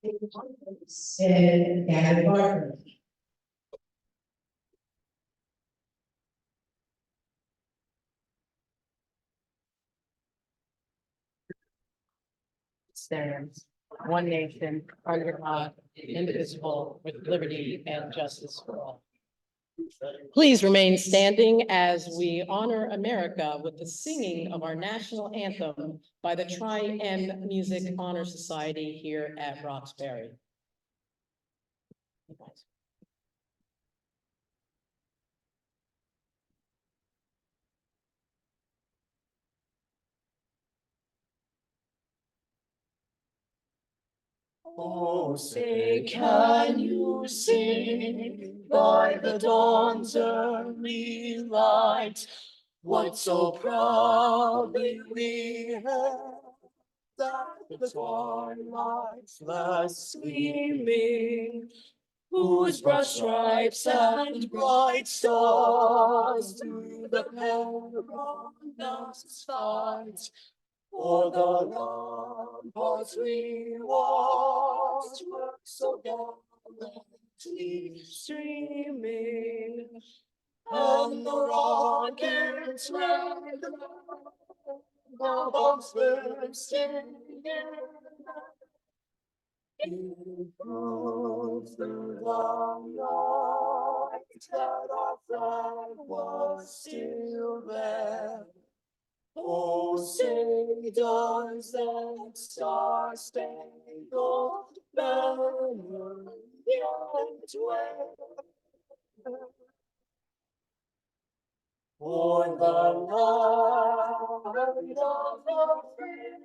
And Gavin Gardner. Stands one nation under God, indivisible, with liberty and justice for all. Please remain standing as we honor America with the singing of our national anthem by the Tri-M Music Honor Society here at Roxbury. Oh, say, can you sing by the dawn's early light what so proudly we hailed that the twilight's last gleaming, whose broad stripes and bright stars through the perilous fight for the ramparts we watched were so gallantly streaming, and the rockets red, the bombs bursting it proved through the night that our flag was still there. Oh, say does that star-spangled banner yet wave for the land of the free?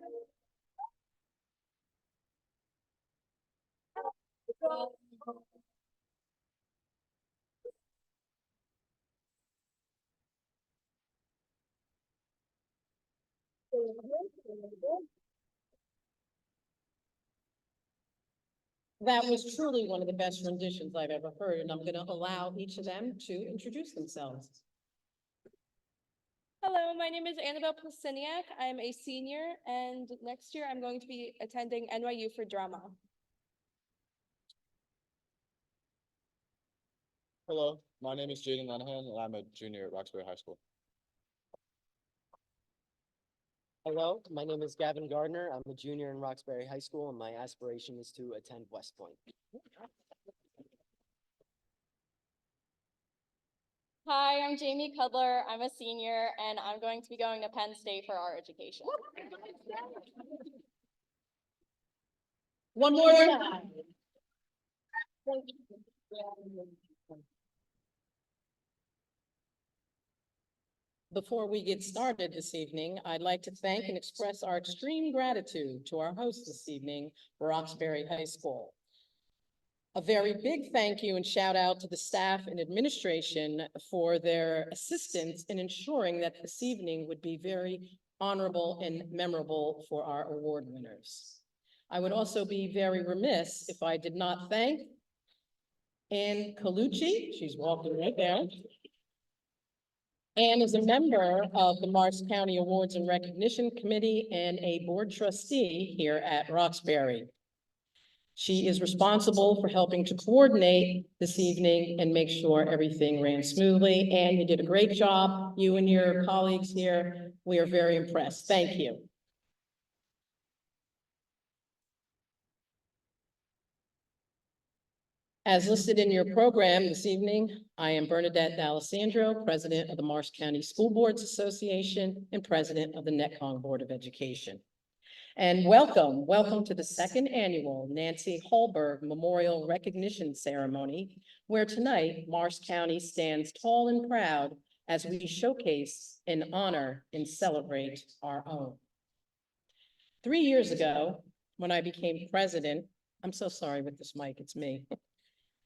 That was truly one of the best renditions I've ever heard, and I'm going to allow each of them to introduce themselves. Hello, my name is Annabelle Plasiniak. I'm a senior, and next year I'm going to be attending NYU for drama. Hello, my name is Jaden Lenahan, and I'm a junior at Roxbury High School. Hello, my name is Gavin Gardner. I'm a junior in Roxbury High School, and my aspiration is to attend West Point. Hi, I'm Jamie Cudler. I'm a senior, and I'm going to be going to Penn State for our education. One more time. Before we get started this evening, I'd like to thank and express our extreme gratitude to our host this evening, Roxbury High School. A very big thank you and shout out to the staff and administration for their assistance in ensuring that this evening would be very honorable and memorable for our award winners. I would also be very remiss if I did not thank Ann Colucci, she's walking right there. Ann is a member of the Morris County Awards and Recognition Committee and a board trustee here at Roxbury. She is responsible for helping to coordinate this evening and make sure everything ran smoothly. And you did a great job, you and your colleagues here. We are very impressed. Thank you. As listed in your program this evening, I am Bernadette D'Alessandro, President of the Morris County School Boards Association and President of the Netcong Board of Education. And welcome to the second annual Nancy Hallberg Memorial Recognition Ceremony, where tonight Morris County stands tall and proud as we showcase and honor and celebrate our own. 3 years ago, when I became president, I'm so sorry with this mic, it's me.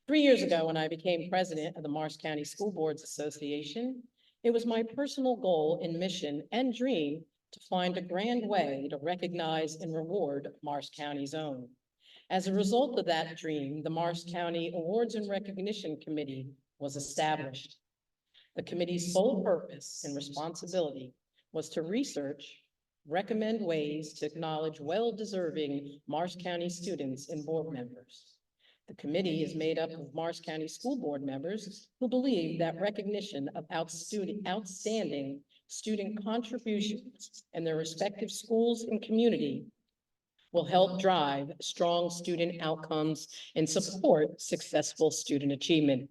3 years ago, when I became president of the Morris County School Boards Association, it was my personal goal and mission and dream to find a grand way to recognize and reward Morris County's own. As a result of that dream, the Morris County Awards and Recognition Committee was established. The committee's sole purpose and responsibility was to research, recommend ways to acknowledge well-deserving Morris County students and board members. The committee is made up of Morris County School Board members who believe that recognition of outstanding student contributions in their respective schools and community will help drive strong student outcomes and support successful student achievement.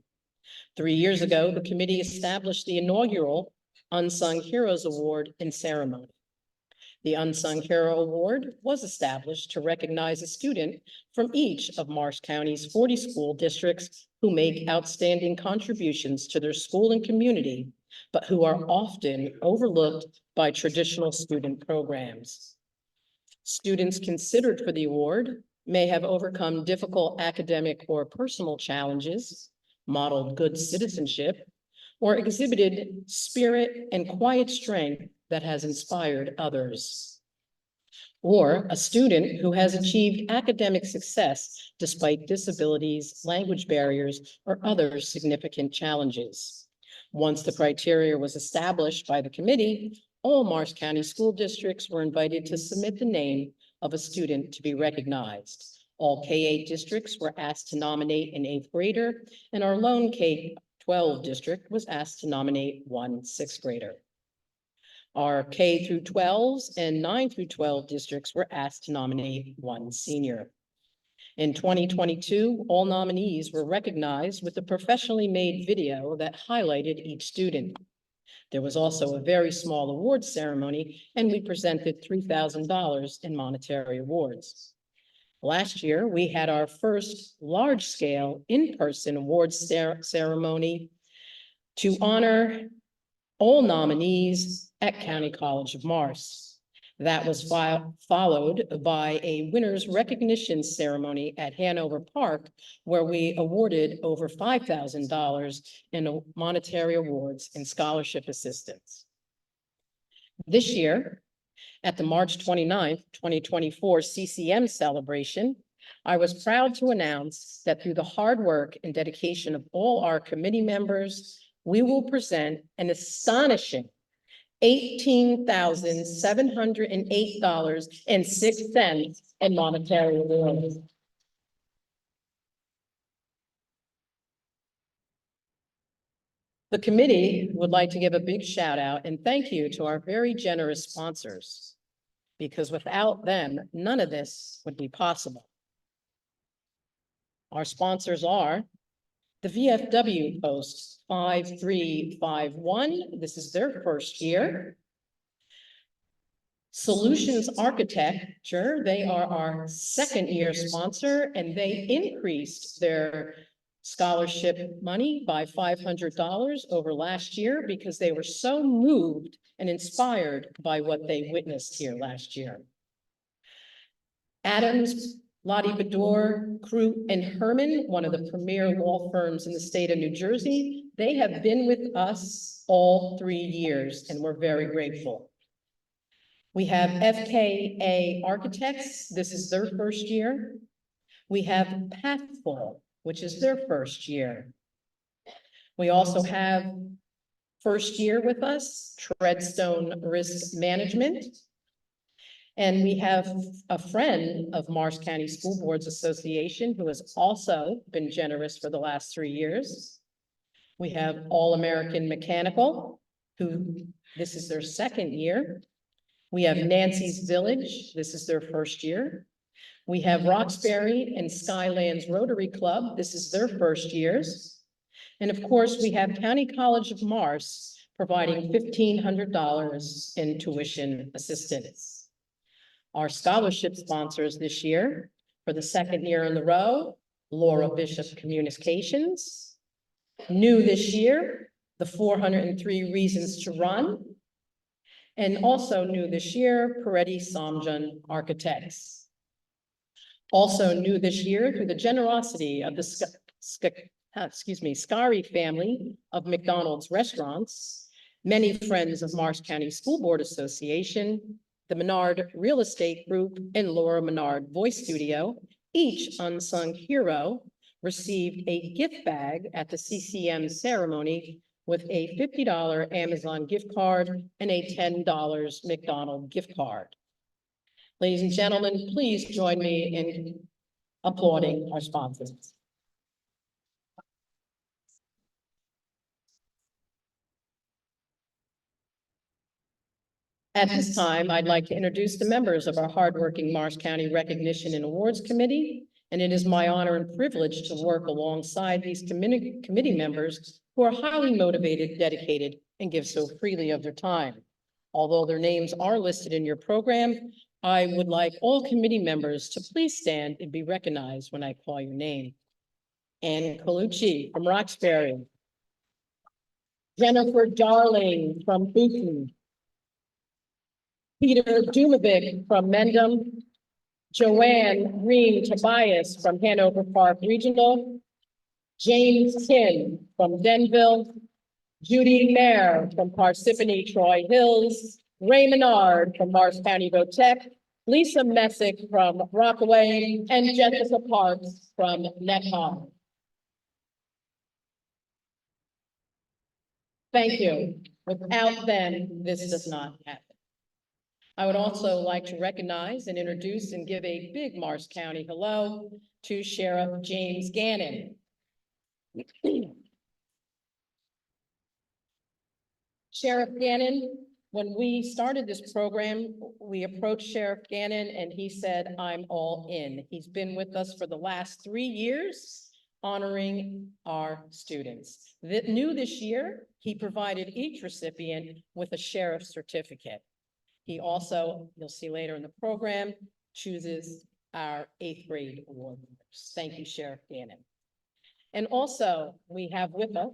3 years ago, the committee established the inaugural Unsung Heroes Award and ceremony. The Unsung Hero Award was established to recognize a student from each of Morris County's 40 school districts who make outstanding contributions to their school and community, but who are often overlooked by traditional student programs. Students considered for the award may have overcome difficult academic or personal challenges, modeled good citizenship, or exhibited spirit and quiet strength that has inspired others. Or a student who has achieved academic success despite disabilities, language barriers, or other significant challenges. Once the criteria was established by the committee, all Morris County school districts were invited to submit the name of a student to be recognized. All K-8 districts were asked to nominate an 8th grader, and our lone K-12 district was asked to nominate one 6th grader. Our K through 12s and 9 through 12 districts were asked to nominate one senior. In 2022, all nominees were recognized with a professionally made video that highlighted each student. There was also a very small awards ceremony, and we presented $3,000 in monetary awards. Last year, we had our first large-scale in-person awards ceremony to honor all nominees at County College of Morris. That was followed by a winners recognition ceremony at Hanover Park, where we awarded over $5,000 in monetary awards and scholarship assistance. This year, at the March 29th, 2024 CCM celebration, I was proud to announce that through the hard work and dedication of all our committee members, we will present an astonishing $18,708.06 in monetary awards. The committee would like to give a big shout out and thank you to our very generous sponsors, because without them, none of this would be possible. Our sponsors are the VFW Post 5351. This is their first year. Solutions Architecture, they are our second year sponsor, and they increased their scholarship money by $500 over last year because they were so moved and inspired by what they witnessed here last year. Adams, Lottie Bedore, Crew, and Herman, one of the premier law firms in the state of New Jersey, they have been with us all 3 years, and we're very grateful. We have FKA Architects. This is their first year. We have Pathful, which is their first year. We also have first year with us, Treadstone Risk Management. And we have a friend of Morris County School Boards Association who has also been generous for the last 3 years. We have All American Mechanical, who this is their second year. We have Nancy's Village. This is their first year. We have Roxbury and Skylands Rotary Club. This is their first years. And of course, we have County College of Morris providing $1,500 in tuition assistance. Our scholarship sponsors this year, for the second year in a row, Laura Bishop Communications. New this year, the 403 Reasons to Run. And also new this year, Peretti Samjan Architects. Also new this year, through the generosity of the Scari family of McDonald's restaurants, many friends of Morris County School Board Association, the Menard Real Estate Group, and Laura Menard Voice Studio, each unsung hero received a gift bag at the CCM ceremony with a $50 Amazon gift card and a $10 McDonald's gift card. Ladies and gentlemen, please join me in applauding our sponsors. At this time, I'd like to introduce the members of our hardworking Morris County Recognition and Awards Committee, and it is my honor and privilege to work alongside these committee members who are highly motivated, dedicated, and give so freely of their time. Although their names are listed in your program, I would like all committee members to please stand and be recognized when I call your name. Ann Colucci from Roxbury. Jennifer Darling from Boonton. Peter Dumovic from Mendham. Joanne Green Tobias from Hanover Park Regional. James Kim from Denville. Judy Mayer from Parsippany Troy Hills. Ray Menard from Morris County Votech. Lisa Messick from Rockaway, and Jessica Parks from Netcom. Thank you. Without them, this does not happen. I would also like to recognize and introduce and give a big Morris County hello to Sheriff James Gannon. Sheriff Gannon, when we started this program, we approached Sheriff Gannon and he said, "I'm all in." He's been with us for the last 3 years, honoring our students. New this year, he provided each recipient with a sheriff's certificate. He also, you'll see later in the program, chooses our 8th grade award winners. Thank you, Sheriff Gannon. And also, we have with us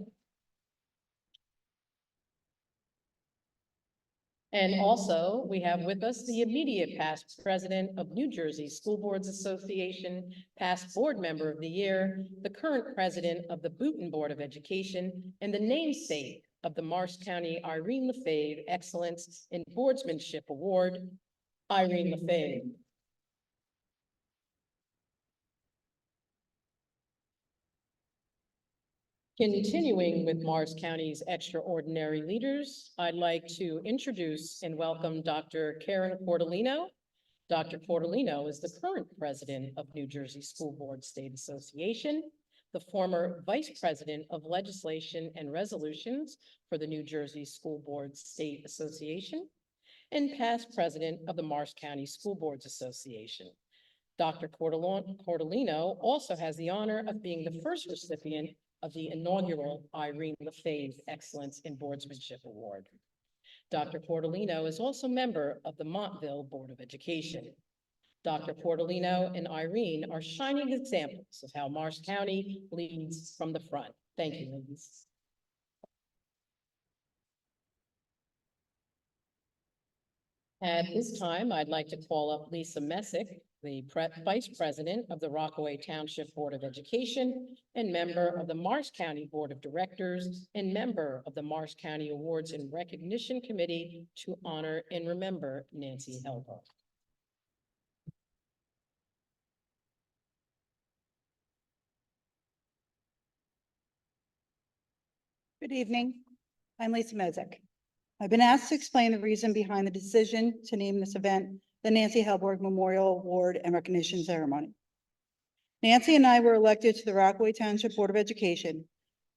the immediate past president of New Jersey School Boards Association, past board member of the year, the current president of the Boonton Board of Education, and the namesake of the Morris County Irene Lefebvre Excellence in Boardsmanship Award, Irene Lefebvre. Continuing with Morris County's extraordinary leaders, I'd like to introduce and welcome Dr. Karen Cordolino. Dr. Cordolino is the current president of New Jersey School Board State Association, the former vice president of legislation and resolutions for the New Jersey School Board State Association, and past president of the Morris County School Boards Association. Dr. Cordolino also has the honor of being the first recipient of the inaugural Irene Lefebvre Excellence in Boardsmanship Award. Dr. Cordolino is also member of the Montville Board of Education. Dr. Cordolino and Irene are shining examples of how Morris County leads from the front. Thank you, ladies. At this time, I'd like to call up Lisa Messick, the Vice President of the Rockaway Township Board of Education and member of the Morris County Board of Directors and member of the Morris County Awards and Recognition Committee, to honor and remember Nancy Helber. Good evening. I'm Lisa Messick. I've been asked to explain the reason behind the decision to name this event the Nancy Helberg Memorial Award and Recognition Ceremony. Nancy and I were elected to the Rockaway Township Board of Education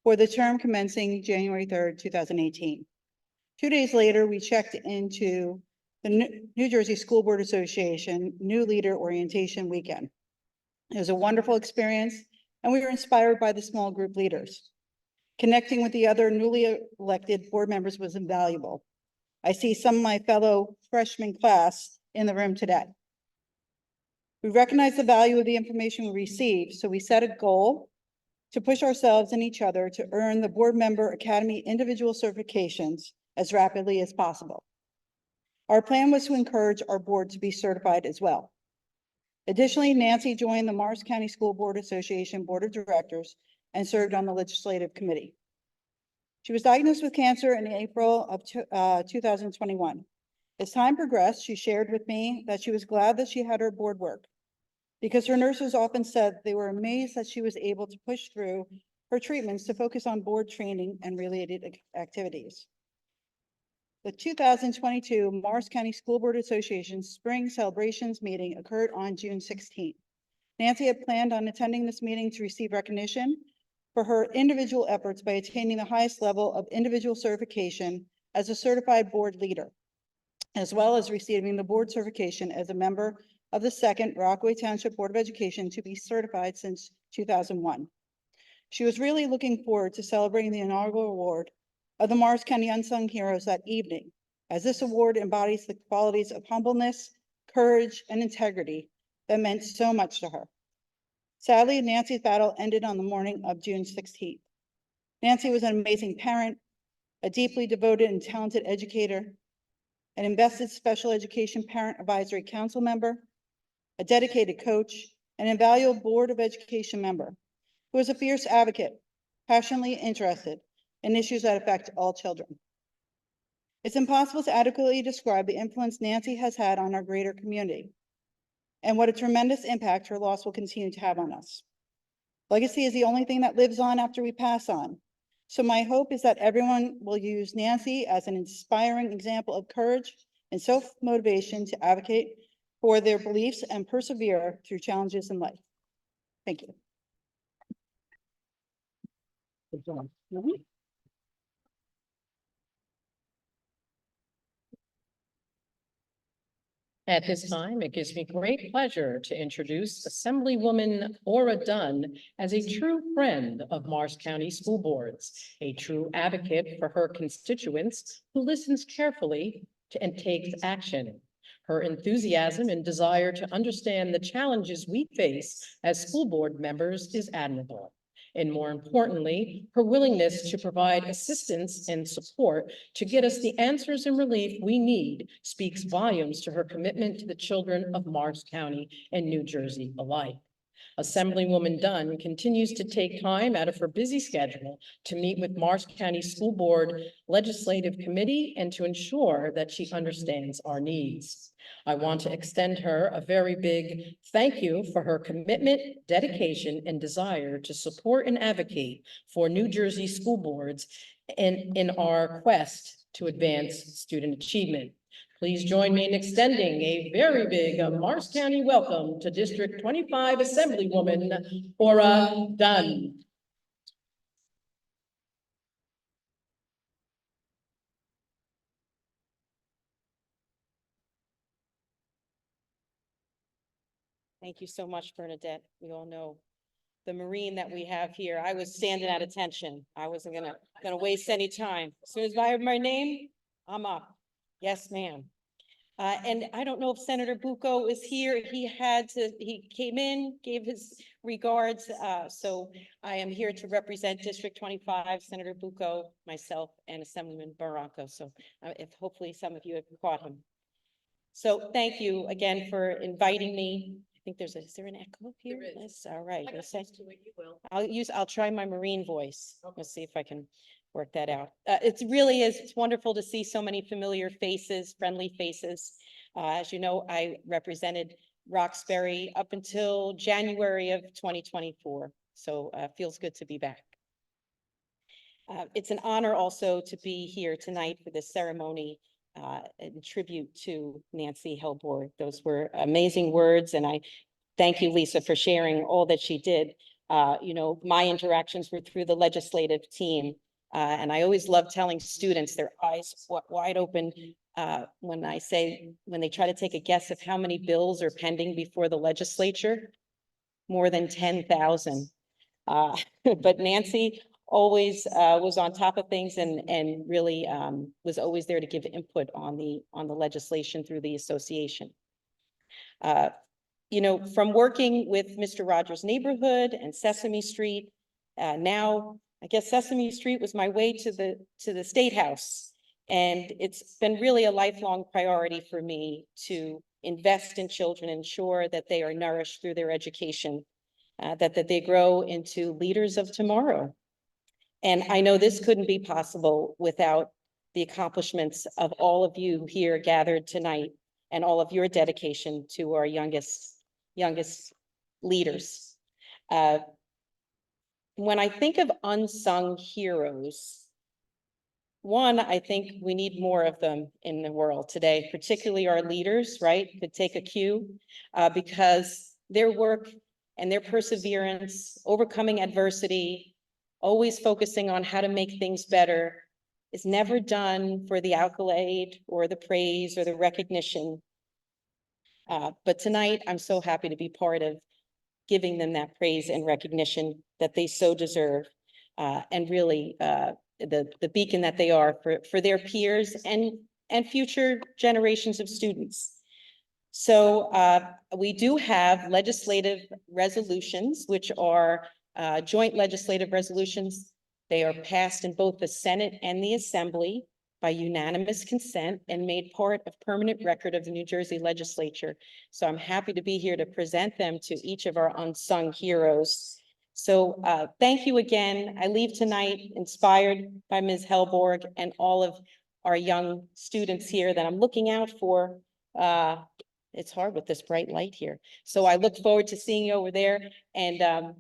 for the term commencing January 3rd, 2018. 2 days later, we checked into the New Jersey School Board Association New Leader Orientation Weekend. It was a wonderful experience, and we were inspired by the small group leaders. Connecting with the other newly elected board members was invaluable. I see some of my fellow freshman class in the room today. We recognize the value of the information we receive, so we set a goal to push ourselves and each other to earn the Board Member Academy individual certifications as rapidly as possible. Our plan was to encourage our board to be certified as well. Additionally, Nancy joined the Morris County School Board Association Board of Directors and served on the Legislative Committee. She was diagnosed with cancer in April of 2021. As time progressed, she shared with me that she was glad that she had her board work, because her nurses often said they were amazed that she was able to push through her treatments to focus on board training and related activities. The 2022 Morris County School Board Association Spring Celebrations Meeting occurred on June 16th. Nancy had planned on attending this meeting to receive recognition for her individual efforts by attaining the highest level of individual certification as a certified board leader, as well as receiving the board certification as a member of the second Rockaway Township Board of Education to be certified since 2001. She was really looking forward to celebrating the inaugural award of the Morris County Unsung Heroes that evening, as this award embodies the qualities of humbleness, courage, and integrity that meant so much to her. Sadly, Nancy's battle ended on the morning of June 16th. Nancy was an amazing parent, a deeply devoted and talented educator, an invested special education parent advisory council member, a dedicated coach, an invaluable board of education member who was a fierce advocate, passionately interested in issues that affect all children. It's impossible to adequately describe the influence Nancy has had on our greater community and what a tremendous impact her loss will continue to have on us. Legacy is the only thing that lives on after we pass on. So my hope is that everyone will use Nancy as an inspiring example of courage and self-motivation to advocate for their beliefs and persevere through challenges in life. Thank you. At this time, it gives me great pleasure to introduce Assemblywoman Ora Dunn as a true friend of Morris County School Boards, a true advocate for her constituents who listens carefully and takes action. Her enthusiasm and desire to understand the challenges we face as school board members is admirable. And more importantly, her willingness to provide assistance and support to get us the answers and relief we need speaks volumes to her commitment to the children of Morris County and New Jersey alike. Assemblywoman Dunn continues to take time out of her busy schedule to meet with Morris County School Board Legislative Committee and to ensure that she understands our needs. I want to extend her a very big thank you for her commitment, dedication, and desire to support and advocate for New Jersey school boards in our quest to advance student achievement. Please join me in extending a very big Morris County welcome to District 25 Assemblywoman Ora Dunn. Thank you so much, Bernadette. We all know the Marine that we have here. I was standing at attention. I wasn't gonna waste any time. As soon as I have my name, I'm up. Yes, ma'am. And I don't know if Senator Bucco is here. He came in, gave his regards. So I am here to represent District 25, Senator Bucco, myself, and Assemblyman Barranco. So if hopefully some of you have caught him. So thank you again for inviting me. I think is there an echo here? There is. Yes, all right. I got Let's say- used to it, you will. I'll try my Marine voice. Let's see if I can work that out. It's wonderful to see so many familiar faces, friendly faces. As you know, I represented Roxbury up until January of 2024. So feels good to be back. It's an honor also to be here tonight for this ceremony in tribute to Nancy Helborg. Those were amazing words, and I thank you, Lisa, for sharing all that she did. You know, my interactions were through the legislative team, and I always love telling students their eyes wide open when they try to take a guess of how many bills are pending before the legislature. More than 10,000. But Nancy always was on top of things and really was always there to give input on the legislation through the association. You know, from working with Mr. Rogers' neighborhood and Sesame Street, now I guess Sesame Street was my way to the State House. And it's been really a lifelong priority for me to invest in children, ensure that they are nourished through their education, that they grow into leaders of tomorrow. And I know this couldn't be possible without the accomplishments of all of you here gathered tonight and all of your dedication to our youngest leaders. when I think of unsung heroes, one, I think we need more of them in the world today, particularly our leaders, right? Could take a cue, because their work and their perseverance, overcoming adversity, always focusing on how to make things better, is never done for the accolade or the praise or the recognition. But tonight, I'm so happy to be part of giving them that praise and recognition that they so deserve. And really, the beacon that they are for their peers and future generations of students. So we do have legislative resolutions, which are joint legislative resolutions. They are passed in both the Senate and the Assembly by unanimous consent and made part of permanent record of the New Jersey Legislature. So I'm happy to be here to present them to each of our unsung heroes. So thank you again. I leave tonight inspired by Ms. Hellborg and all of our young students here that I'm looking out for. It's hard with this bright light here. So I look forward to seeing you over there and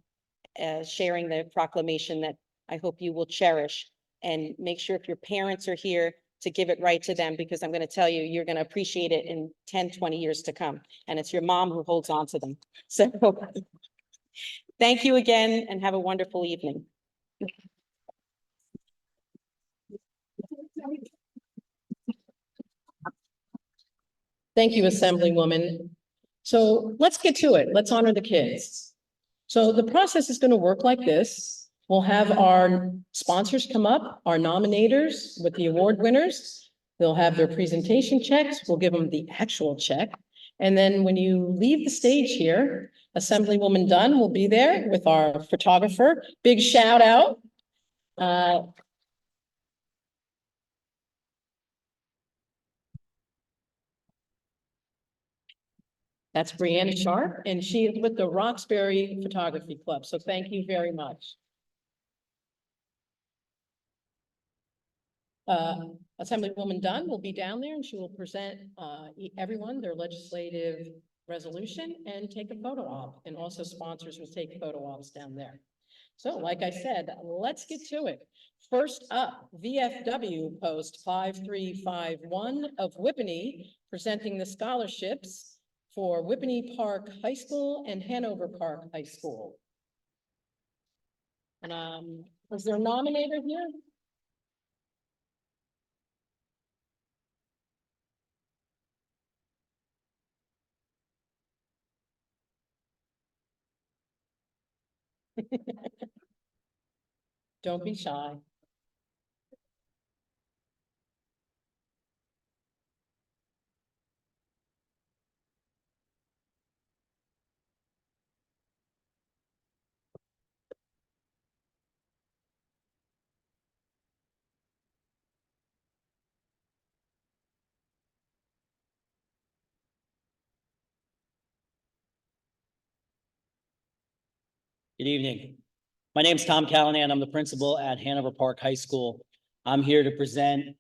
sharing the proclamation that I hope you will cherish. And make sure if your parents are here to give it right to them, because I'm going to tell you, you're going to appreciate it in 10, 20 years to come. And it's your mom who holds on to them. So thank you again and have a wonderful evening. Thank you, Assemblywoman. So let's get to it. Let's honor the kids. So the process is going to work like this. We'll have our sponsors come up, our nominators with the award winners. They'll have their presentation checks. We'll give them the actual check. And then when you leave the stage here, Assemblywoman Dunn will be there with our photographer. Big shout out. That's Brianna Sharp, and she is with the Roxbury Photography Club. So thank you very much. Assemblywoman Dunn will be down there and she will present everyone their legislative resolution and take a photo op. And also sponsors will take photo ops down there. So like I said, let's get to it. First up, VFW Post 5351 of Whippany presenting the scholarships for Whippany Park High School and Hanover Park High School. And is there a nominator here? Don't be shy. Good evening. My name is Tom Callahan. I'm the principal at Hanover Park High School. I'm here to present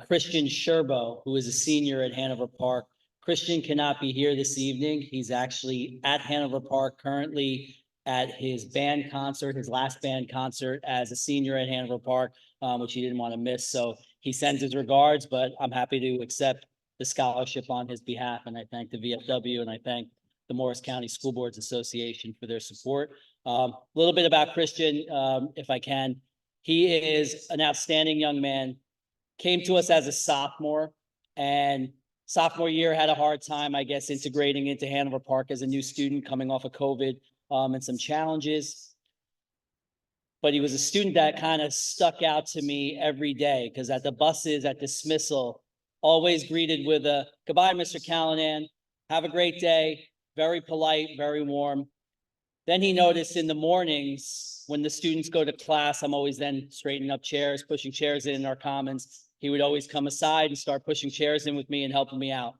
Christian Sherbo, who is a senior at Hanover Park. Christian cannot be here this evening. He's actually at Hanover Park currently at his band concert, his last band concert as a senior at Hanover Park, which he didn't want to miss. So he sends his regards, but I'm happy to accept the scholarship on his behalf. And I thank the VFW and I thank the Morris County School Boards Association for their support. A little bit about Christian, if I can. He is an outstanding young man, came to us as a sophomore, and sophomore year had a hard time, I guess, integrating into Hanover Park as a new student coming off of COVID and some challenges. But he was a student that kind of stuck out to me every day because at the buses, at dismissal, always greeted with a "Goodbye, Mr. Callahan. Have a great day." Very polite, very warm. Then he noticed in the mornings when the students go to class, I'm always then straightening up chairs, pushing chairs in our commons. He would always come aside and start pushing chairs in with me and helping me out.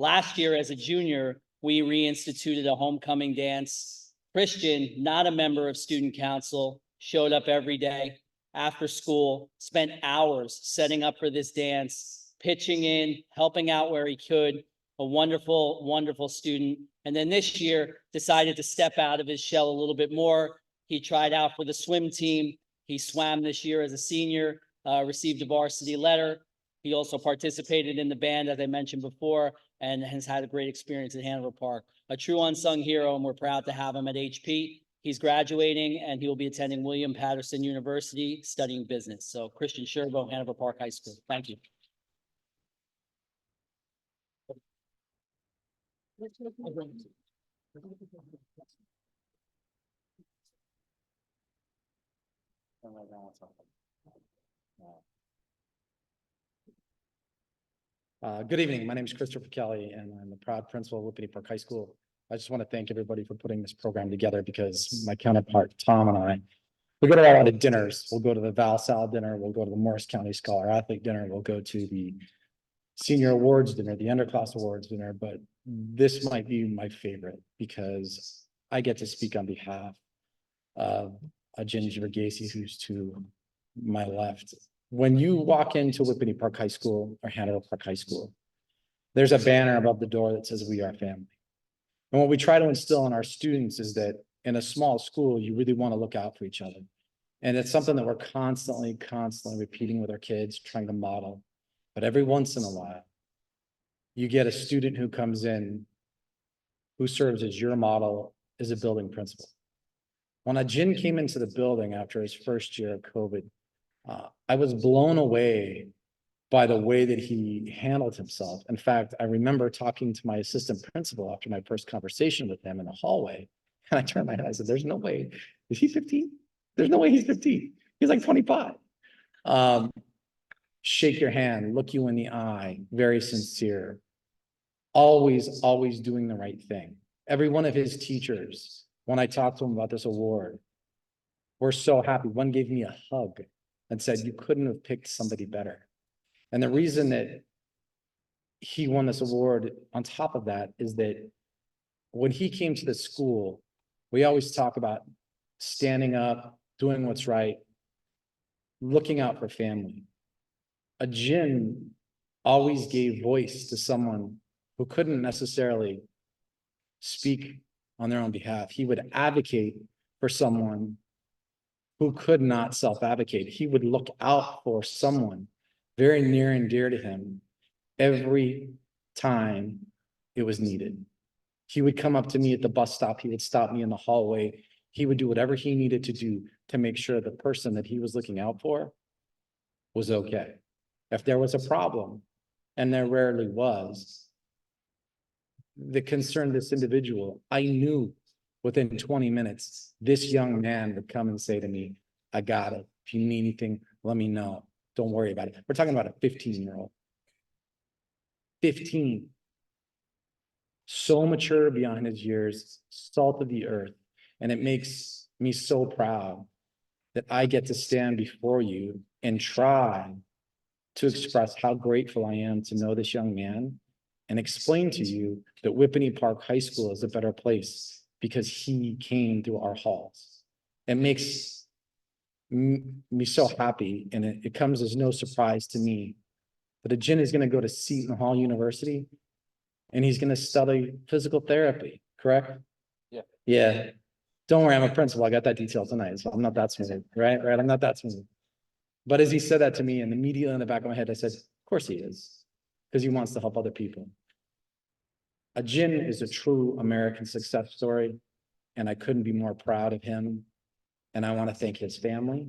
Last year as a junior, we reinstituted a homecoming dance. Christian, not a member of student council, showed up every day after school, spent hours setting up for this dance, pitching in, helping out where he could. A wonderful, wonderful student. And then this year decided to step out of his shell a little bit more, He tried out for the swim team. He swam this year as a senior, received a varsity letter. He also participated in the band, as I mentioned before, and has had a great experience at Hanover Park. A true unsung hero, and we're proud to have him at HP. He's graduating and he will be attending William Patterson University studying business. So Christian Sherbo, Hanover Park High School. Thank you. Good evening. My name is Christopher Kelly, and I'm the proud principal of Whippany Park High School. I just want to thank everybody for putting this program together because my counterpart, Tom, and I, we go to a lot of dinners. We'll go to the Val Sal dinner. We'll go to the Morris County Scholar Athlete dinner. We'll go to the senior awards dinner, the underclass awards dinner, but this might be my favorite because I get to speak on behalf of Gingy Verghese, who's to my left. When you walk into Whippany Park High School or Hanover Park High School, there's a banner above the door that says "We Are Family." And what we try to instill in our students is that in a small school, you really want to look out for each other. And it's something that we're constantly repeating with our kids, trying to model. But every once in a while, you get a student who comes in who serves as your model as a building principal. When a Jin came into the building after his first year of COVID, I was blown away by the way that he handled himself. In fact, I remember talking to my assistant principal after my first conversation with him in the hallway. And I turned my head, I said, there's no way, is he 15? There's no way he's 15. He's like 25. Shake your hand, look you in the eye, very sincere. Always doing the right thing. Every one of his teachers, when I talked to him about this award, were so happy. One gave me a hug and said, you couldn't have picked somebody better. And the reason that he won this award on top of that is that when he came to the school, we always talk about standing up, doing what's right, looking out for family. A Jin always gave voice to someone who couldn't necessarily speak on their own behalf. He would advocate for someone who could not self-advocate. He would look out for someone very near and dear to him every time it was needed. He would come up to me at the bus stop. He would stop me in the hallway. He would do whatever he needed to do to make sure the person that he was looking out for was okay. If there was a problem, and there rarely was, that concerned this individual, I knew within 20 minutes, this young man would come and say to me, I got it. If you need anything, let me know. Don't worry about it. We're talking about a 15-year-old. 15. So mature beyond his years, salt of the earth. And it makes me so proud that I get to stand before you and try to express how grateful I am to know this young man and explain to you that Whippany Park High School is a better place because he came through our halls. It makes me so happy, and it comes as no surprise to me that a Jin is going to go to Seton Hall University and he's going to study physical therapy, correct? Yeah. Yeah. Don't worry, I'm a principal. I got that detail tonight, so I'm not that smooth, right? I'm not that smooth. But as he said that to me, and immediately in the back of my head, I said, of course he is, because he wants to help other people. A Jin is a true American success story, and I couldn't be more proud of him. And I want to thank his family,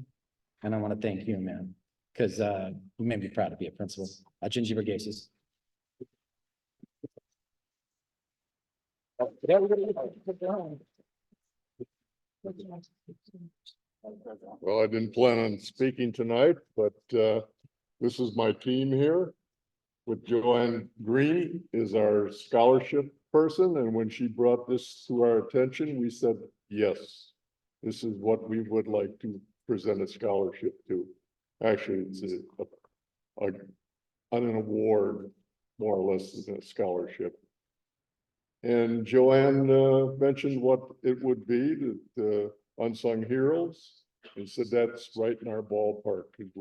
and I want to thank you, man, because you made me proud to be a principal. Gingy Verghese. Well, I didn't plan on speaking tonight, but this is my team here. With Joanne Green is our scholarship person, and when she brought this to our attention, we said, yes, this is what we would like to present a scholarship to. Actually, it's an award, more or less, than a scholarship. And Joanne mentioned what it would be, the unsung heroes, and said that's right in our ballpark, because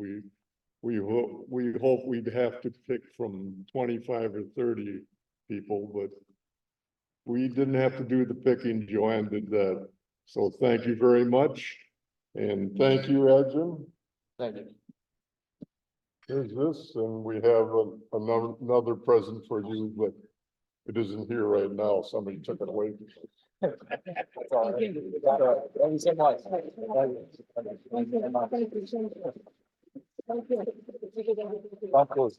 we hope we'd have to pick from 25 or 30 people, but we didn't have to do the picking. Joanne did that. So thank you very much. And thank you, Edson. Thank you. Here's this, and we have another present for you, but it isn't here right now. Somebody took it away. Thank you so much. Of course.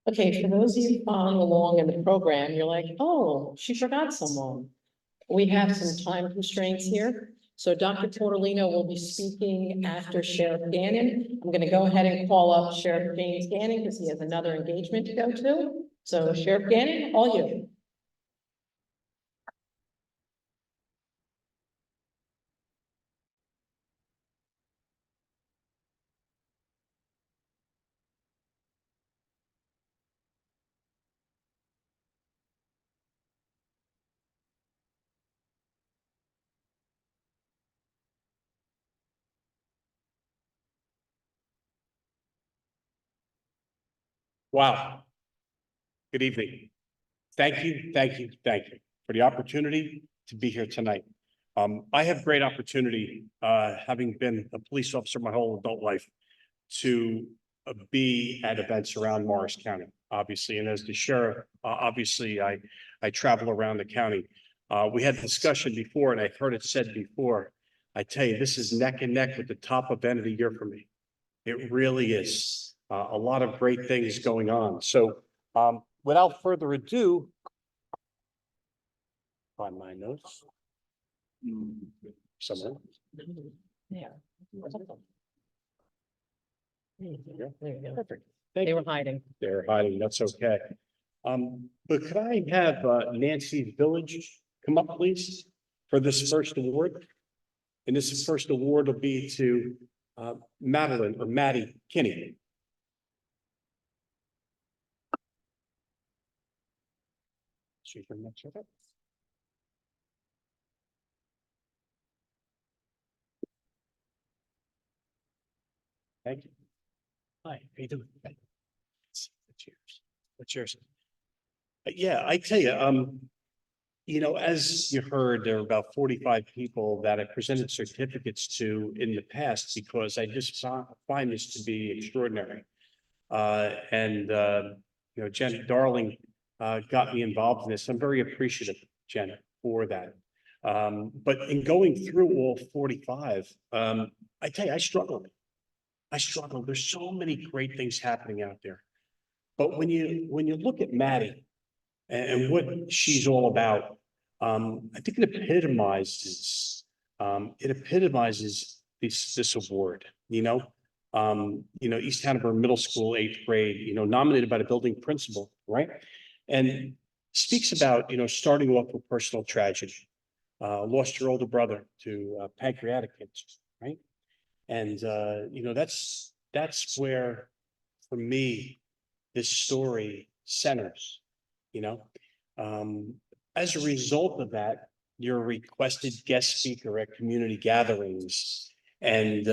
Okay, for those of you following along in the program, you're like, oh, she forgot someone. We have some time constraints here. So Dr. Portolino will be speaking after Sheriff Gannon. I'm gonna go ahead and call up Sheriff James Gannon because he has another engagement to go to. So Sheriff Gannon, all you. Wow. Good evening. Thank you for the opportunity to be here tonight. I have great opportunity, having been a police officer my whole adult life, to be at events around Morris County, obviously. And as the sheriff, obviously, I travel around the county. We had a discussion before, and I've heard it said before. I tell you, this is neck and neck with the top event of the year for me. It really is. A lot of great things going on. So without further ado, find my notes. Somewhere. Yeah. There you go. Perfect. They were hiding. They're hiding, that's okay. But could I have Nancy Village come up, please, for this first award? And this first award will be to Madeline or Maddie Kinney. She can make sure that. Thank you. Hi, how you doing? Cheers. Cheers. Yeah, I tell you, as you heard, there are about 45 people that I presented certificates to in the past because I just find this to be extraordinary. Jen Darling got me involved in this. I'm very appreciative, Jen, for that. But in going through all 45, I tell you, I struggled. There's so many great things happening out there. But when you look at Maddie and what she's all about, I think it epitomizes this award, East Hanover Middle School, 8th grade, nominated by the building principal, right? And speaks about, starting off with personal tragedy, lost your older brother to pancreatic cancer, right? And, that's where, for me, this story centers, As a result of that, you're a requested guest speaker at community gatherings, and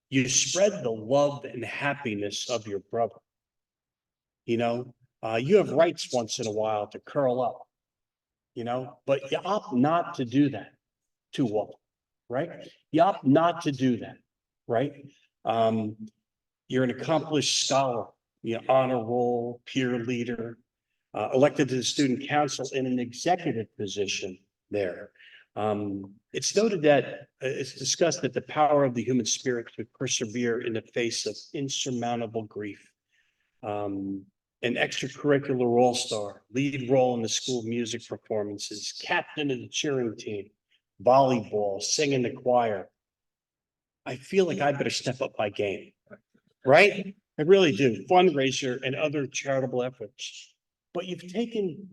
you spread the love and happiness of your brother. You have rights once in a while to curl up, but you opt not to do that too often, right? You opt not to do that, right? You're an accomplished scholar, honor roll, peer leader, elected to the student council in an executive position there. It's noted that it's discussed that the power of the human spirit to persevere in the face of insurmountable grief. An extracurricular all-star, lead role in the school music performances, captain of the cheering team, volleyball, sing in the choir. I feel like I better step up my game, right? I really do. Fundraiser and other charitable efforts. But you've taken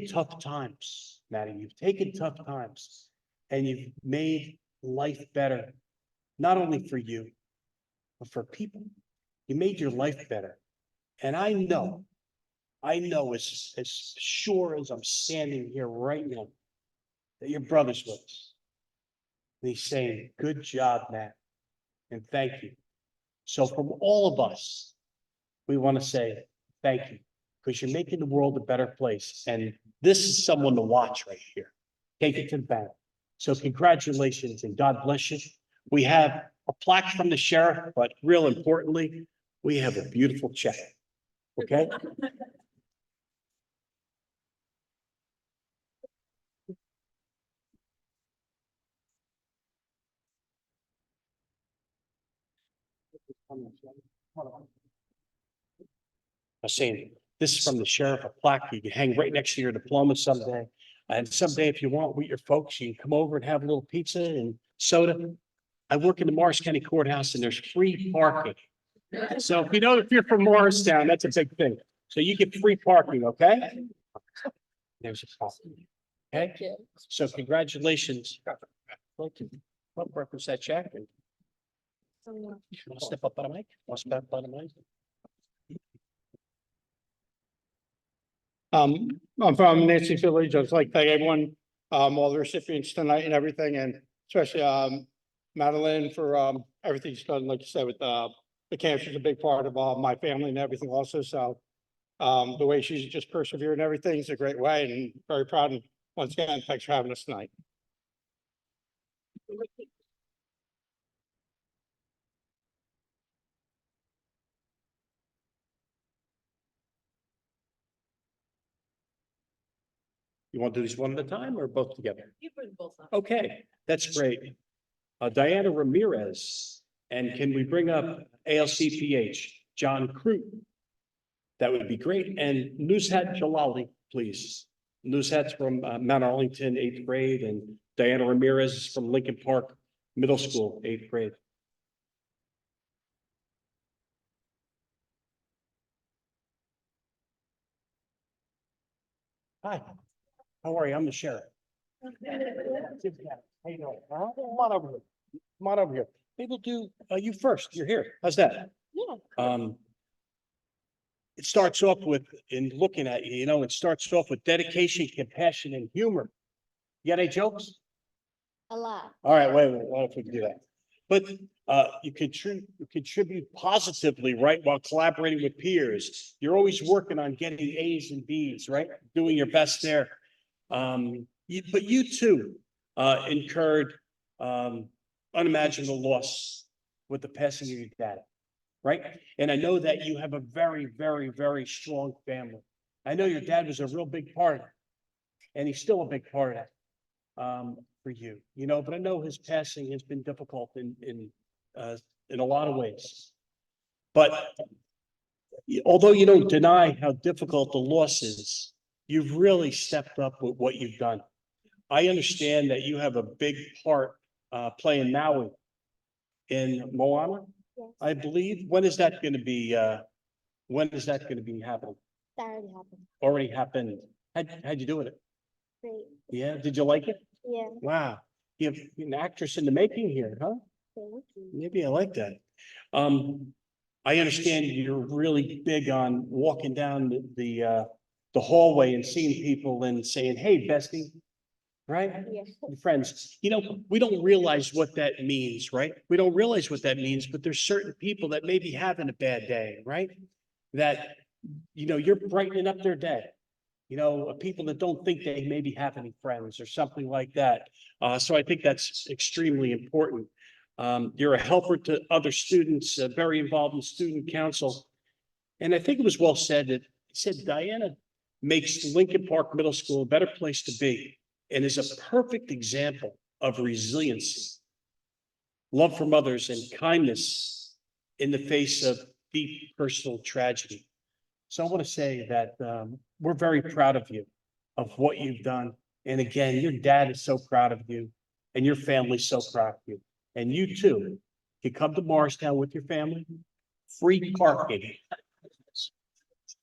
tough times, Maddie. You've taken tough times and you've made life better, not only for you, but for people. You made your life better. And I know as sure as I'm standing here right now, that your brother's with us. And he's saying, good job, Matt, and thank you. So from all of us, we want to say thank you. because you're making the world a better place. And this is someone to watch right here. Take it to the bank. So congratulations and God bless you. We have a plaque from the sheriff, but real importantly, we have a beautiful check. Okay? I'm saying, this is from the sheriff, a plaque you can hang right next to your diploma someday. And someday, if you want, with your folks, you can come over and have a little pizza and soda. I work in the Morris County Courthouse and there's free parking. So if you know, if you're from Morristown, that's a big thing. So you get free parking, okay? There's a problem. Okay, Thank you. so congratulations. Like to reference that check and wanna step up on the mic, want to step up on the mic? I'm from Nancy Village. I'd like to thank everyone, all the recipients tonight and everything, and especially, Madeline for, everything she's done, like you said, with, the cancer is a big part of, my family and everything also, so, the way she's just persevered and everything is a great way, and very proud, and once again, thanks for having us tonight. You want to do these one at a time or both together? You bring both up. Okay, that's great. Diana Ramirez, and can we bring up ALCPH, John Crute? That would be great. And Nuzhat Jalali, please. Nuzhat's from Mount Arlington, 8th grade, and Diana Ramirez is from Lincoln Park Middle School, 8th grade. Hi, how are you? I'm the sheriff. How you doing? Come on over here. Come on over here. Maybe we'll do you first. You're here. How's that? Yeah. It starts off with, in looking at you, you know, it starts off with dedication, compassion, and humor. You got any jokes? A lot. All right, wait, what if we can do that? But you contribute positively, right, while collaborating with peers. You're always working on getting A's and B's, right? Doing your best there. But you too incurred unimaginable loss with the passing of your dad, right? And I know that you have a very, very, very strong family. I know your dad was a real big part of it, and he's still a big part of that for you, you know. But I know his passing has been difficult in a lot of ways. But although you don't deny how difficult the loss is, you've really stepped up with what you've done. I understand that you have a big part playing Maui in Moana, Yes. I believe. When is that going to be? When is that going to be happening? That already happened. Already happened. How'd you do with it? Great. Yeah, did you like it? Yeah. Wow, you have an actress in the making here, huh? Thank you. Maybe I like that. I understand you're really big on walking down the hallway and seeing people and saying, "Hey, bestie," right? Yeah. Your friends, you know, we don't realize what that means, right? We don't realize what that means, but there's certain people that may be having a bad day, right? That, you know, you're brightening up their day. You know, people that don't think they maybe have any friends or something like that. So I think that's extremely important. You're a helper to other students, very involved in student council. And I think it was well said that, it said Diana makes Lincoln Park Middle School a better place to be and is a perfect example of resiliency, love from others, and kindness in the face of deep personal tragedy. So I want to say that we're very proud of you, of what you've done. And again, your dad is so proud of you and your family's so proud of you. And you too can come to Morristown with your family. Free parking.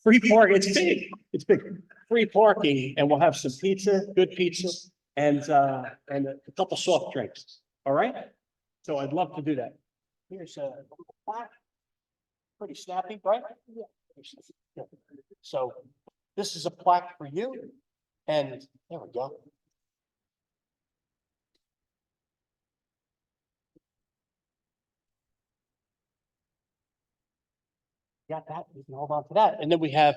Free parking, it's big, it's big. Free parking, and we'll have some pizza, good pizza, and a couple soft drinks, all right? So I'd love to do that. Here's a plaque. Pretty snappy, right? Yeah. So this is a plaque for you, and there we go. Got that, we can hold on to that. And then we have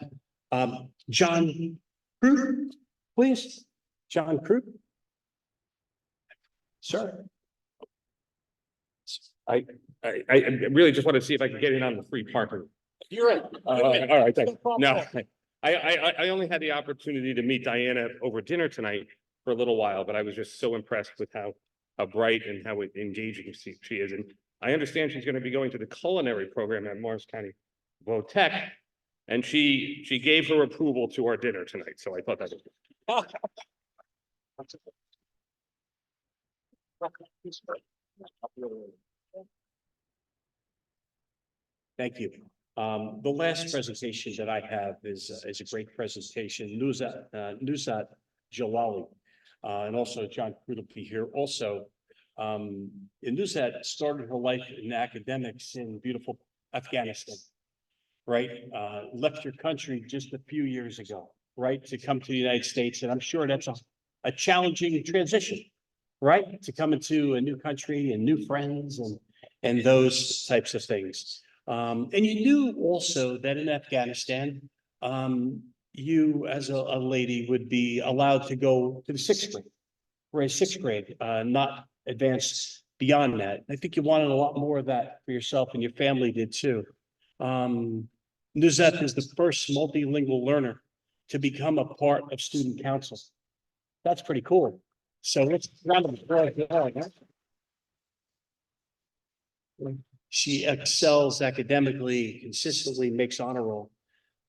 John Crute, please. John Crute. Sir. I really just want to see if I can get in on the free parking. You're in. All right, thanks. No problem. No, I only had the opportunity to meet Diana over dinner tonight for a little while, but I was just so impressed with how bright and how engaging she is. And I understand she's going to be going to the culinary program at Morris County Tech. And she gave her approval to our dinner tonight, so I thought that was. Thank you. The last presentation that I have is a great presentation, Nuzat Jalali. And also John Crute will be here also. And Nuzat started her life in academics in beautiful Afghanistan, right? Left your country just a few years ago, right? To come to the United States. And I'm sure that's a challenging transition, right? To come into a new country and new friends and those types of things. And you knew also that in Afghanistan, you as a lady would be allowed to go to the sixth grade, right? Sixth grade, not advanced beyond that. I think you wanted a lot more of that for yourself, and your family did too. Nuzat is the first multilingual learner to become a part of student council. That's pretty cool. So let's round of applause for her, huh? She excels academically, consistently makes honor roll.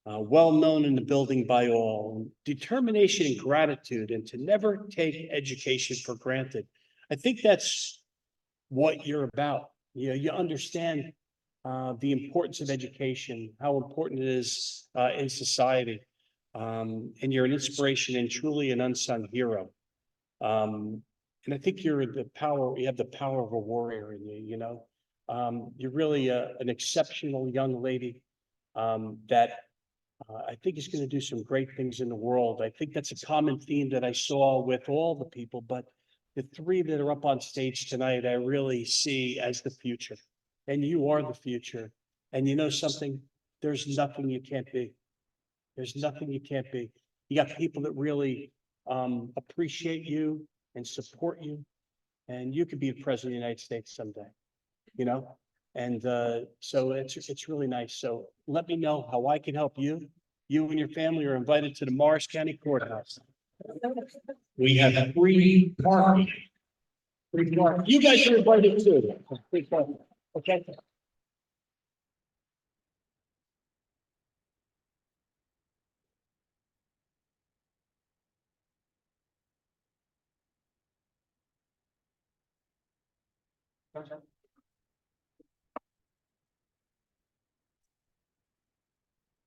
Well known in the building by all. Determination and gratitude, and to never take education for granted. I think that's what you're about. You know, you understand the importance of education, how important it is in society. And you're an inspiration and truly an unsung hero. And I think you have the power of a warrior in you, you know. You're really an exceptional young lady that I think is going to do some great things in the world. I think that's a common theme that I saw with all the people, but the three that are up on stage tonight, I really see as the future. And you are the future. And you know something? There's nothing you can't be. There's nothing you can't be. You got people that really appreciate you and support you. And you could be the president of the United States someday, you know? And so it's really nice. So let me know how I can help you. You and your family are invited to the Morris County Courthouse. We have free parking. Free parking. You guys are invited too. Free parking. Okay.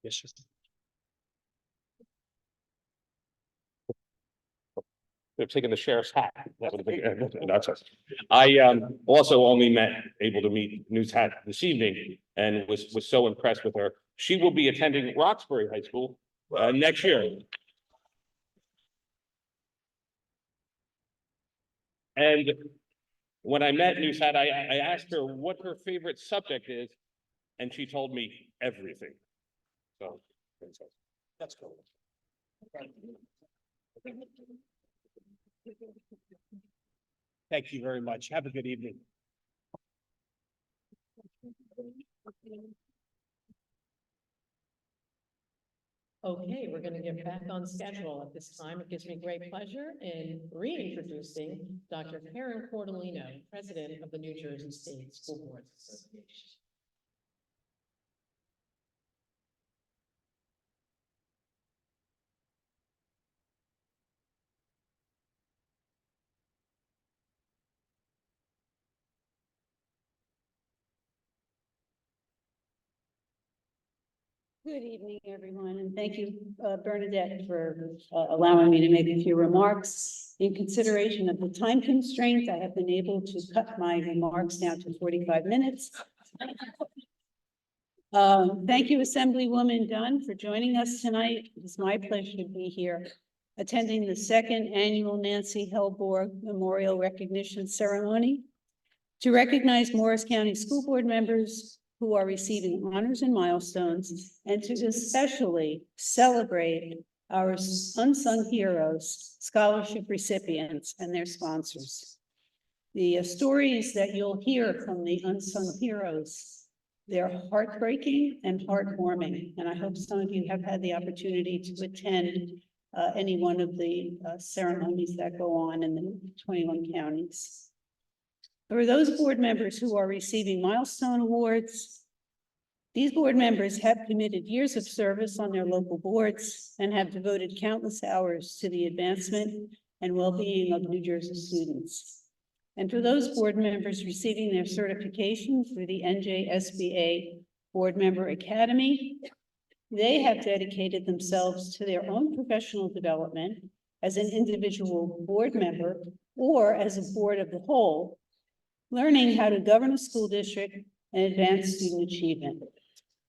Yes, sir. They've taken the sheriff's hat. That would have been, that's us. I also only able to meet Nuzat this evening and was so impressed with her. She will be attending Roxbury High School next year. And when I met Nuzat, I asked her what her favorite subject is, and she told me everything. So That's cool. Thank you very much. Have a good evening. Okay, we're going to get back on schedule at this time. It gives me great pleasure in reintroducing Dr. Karen Cordolino, President of the New Jersey State School Boards Association. Good evening, everyone, and thank you, Bernadette, for allowing me to make a few remarks. In consideration of the time constraints, I have been able to cut my remarks down to 45 minutes. Thank you, Assemblywoman Dunn, for joining us tonight. It's my pleasure to be here attending the second annual Nancy Hellborg Memorial Recognition Ceremony to recognize Morris County School Board members who are receiving honors and milestones, and to especially celebrate our unsung heroes, scholarship recipients, and their sponsors. The stories that you'll hear from the unsung heroes, they're heartbreaking and heartwarming, and I hope some of you have had the opportunity to attend any one of the ceremonies that go on in the 21 counties. For those board members who are receiving milestone awards, these board members have committed years of service on their local boards and have devoted countless hours to the advancement and well-being of New Jersey students. And for those board members receiving their certification through the MCSBA Board Member Academy, they have dedicated themselves to their own professional development as an individual board member or as a board of the whole, learning how to govern a school district and advance student achievement.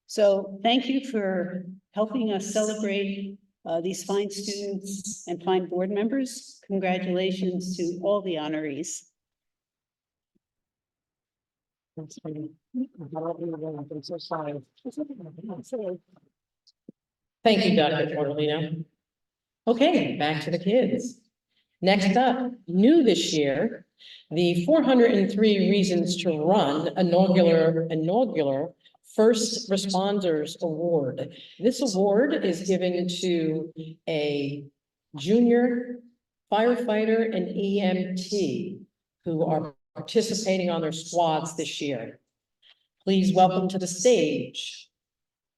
So thank you for helping us celebrate these fine students and fine board members. Congratulations to all the honorees. Thank you, Dr. Portolino. Okay, back to the kids. Next up, new this year, the 403 Reasons to Run inaugural First Responders Award. This award is given to a junior firefighter and EMT who are participating on their squads this year. Please welcome to the stage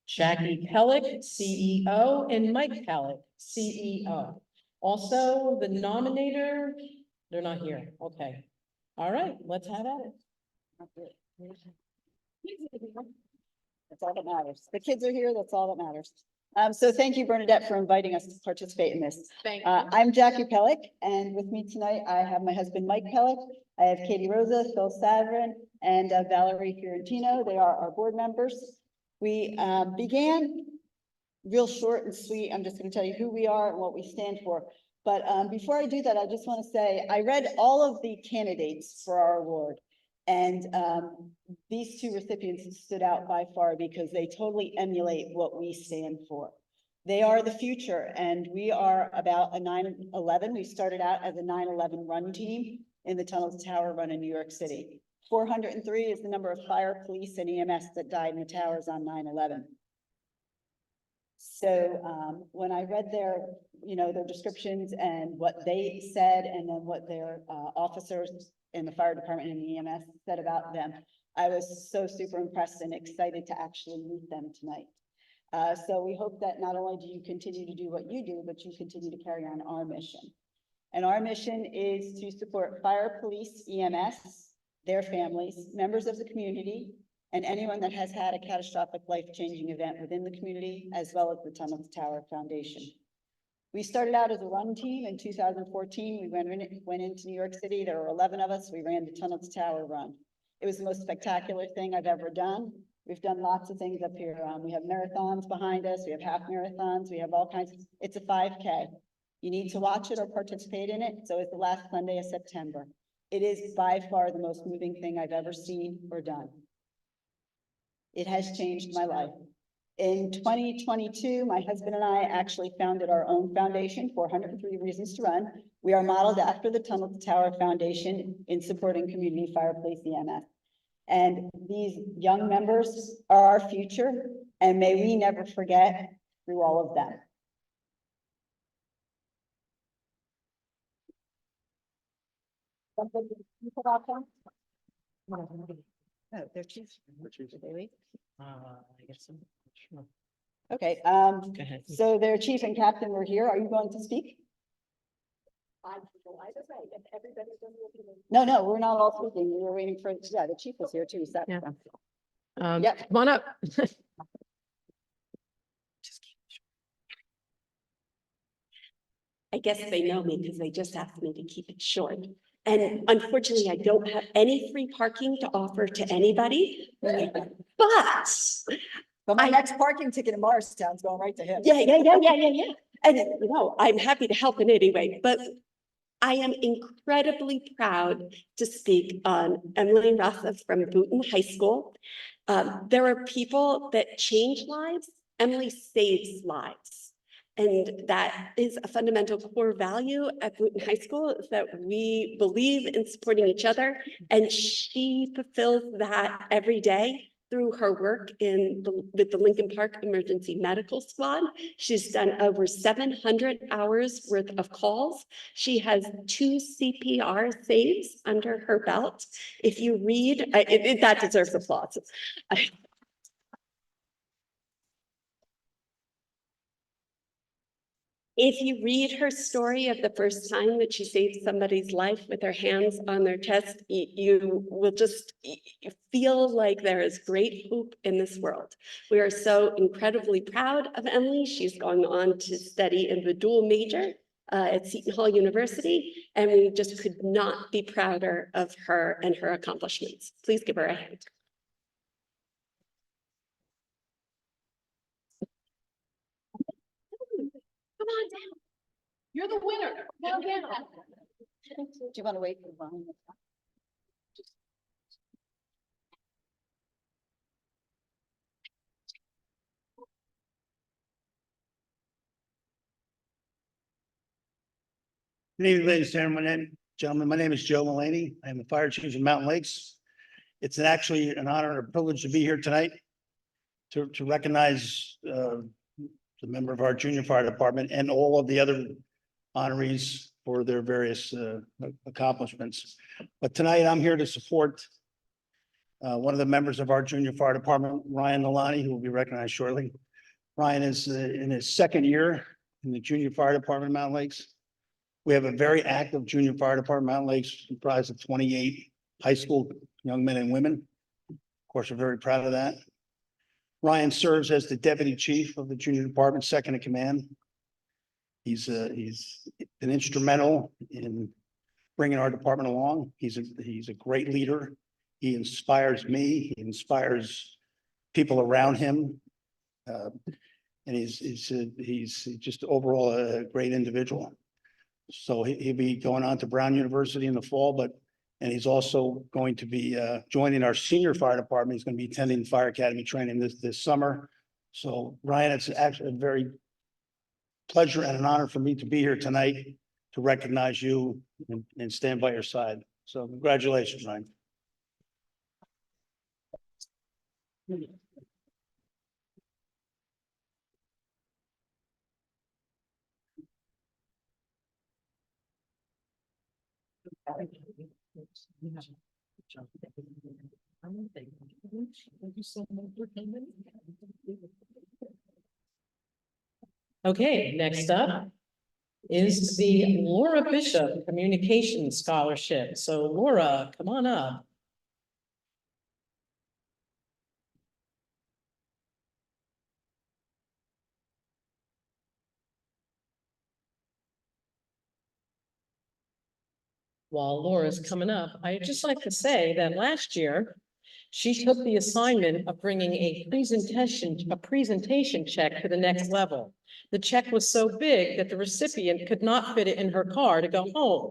Jackie Pellick, CEO, and Mike Pellick, CEO. Also, the nominator, they're not here. Okay. All right, let's have at it. That's all that matters. The kids are here, that's all that matters. So thank you, Bernadette, for inviting us to participate in this. Thank you. I'm Jackie Pellick, and with me tonight, I have my husband, Mike Pellick. I have Katie Rosa, Phil Savrin, and Valerie Fiorentino. They are our board members. We began real short and sweet. I'm just going to tell you who we are and what we stand for. But before I do that, I just want to say, I read all of the candidates for our award. And these two recipients stood out by far because they totally emulate what we stand for. They are the future, and we are about a 9/11. We started out as a 9/11 run team in the Tunnel to Tower run in New York City. 403 is the number of fire, police, and EMS that died in the towers on 9/11. So when I read their descriptions and what they said, and then what their officers in the fire department and the EMS said about them, I was so super impressed and excited to actually meet them tonight. So we hope that not only do you continue to do what you do, but you continue to carry on our mission. And our mission is to support fire, police, EMS, their families, members of the community, and anyone that has had a catastrophic life-changing event within the community, as well as the Tunnel to Tower Foundation. We started out as a run team in 2014. We went into New York City. There were 11 of us. We ran the Tunnel to Tower run. It was the most spectacular thing I've ever done. We've done lots of things up here. We have marathons behind us. We have half marathons. We have all kinds. It's a 5K. You need to watch it or participate in it. So it's the last Sunday of September. It is by far the most moving thing I've ever seen or done. It has changed my life. In 2022, my husband and I actually founded our own foundation, 403 Reasons to Run. We are modeled after the Tunnel to Tower Foundation in supporting community fire, police, EMS. And these young members are our future, and may we never forget through all of them. Oh, they're chief. Did they leave? I guess so. Sure. Okay, Go ahead. so their chief and captain were here. Are you going to speak? No, we're not all speaking. We were waiting for, yeah, the chief was here too. So. Yeah. Yep. Come on up. I guess they know me because they just asked me to keep it short. And unfortunately, I don't have any free parking to offer to anybody, but my next parking ticket in Morristown's going right to him. Yeah. And I'm happy to help in any way, but I am incredibly proud to speak on Emily Rotha from Booton High School. There are people that change lives. Emily saves lives. And that is a fundamental core value at Wheaton High School, is that we believe in supporting each other. And she fulfills that every day through her work with the Lincoln Park Emergency Medical Squad. She's done over 700 hours worth of calls. She has 2 CPR saves under her belt. If you read, that deserves applause. If you read her story of the first time that she saved somebody's life with her hands on their chest, you will just feel like there is great hope in this world. We are so incredibly proud of Emily. She's gone on to study in the dual major at Seton Hall University, and we just could not be prouder of her and her accomplishments. Please give her a hand. Come on down. You're the winner. Come down. Do you want to wait for Ron? Good evening, ladies and gentlemen. My name is Joe Mulaney. I am the fire chief in Mountain Lakes. It's actually an honor and a privilege to be here tonight to recognize the member of our junior fire department and all of the other honorees for their various accomplishments. But tonight I'm here to support one of the members of our junior fire department, Ryan Nalani, who will be recognized shortly. Ryan is in his second year in the junior fire department, Mountain Lakes. We have a very active junior fire department, Mountain Lakes, comprised of 28 high school young men and women. Of course, we're very proud of that. Ryan serves as the deputy chief of the junior department, second in command. He's been instrumental in bringing our department along. He's a great leader. He inspires me. He inspires people around him. And he's just overall a great individual. So he'll be going on to Brown University in the fall, and he's also going to be joining our senior fire department. He's going to be attending fire academy training this summer. So Ryan, it's actually a very pleasure and an honor for me to be here tonight to recognize you and stand by your side. So congratulations, Ryan. Okay, next up is the Laura Bishop Communications Scholarship. So Laura, come on up. While Laura's coming up, I'd just like to say that last year, she took the assignment of bringing a presentation check to the next level. The check was so big that the recipient could not fit it in her car to go home.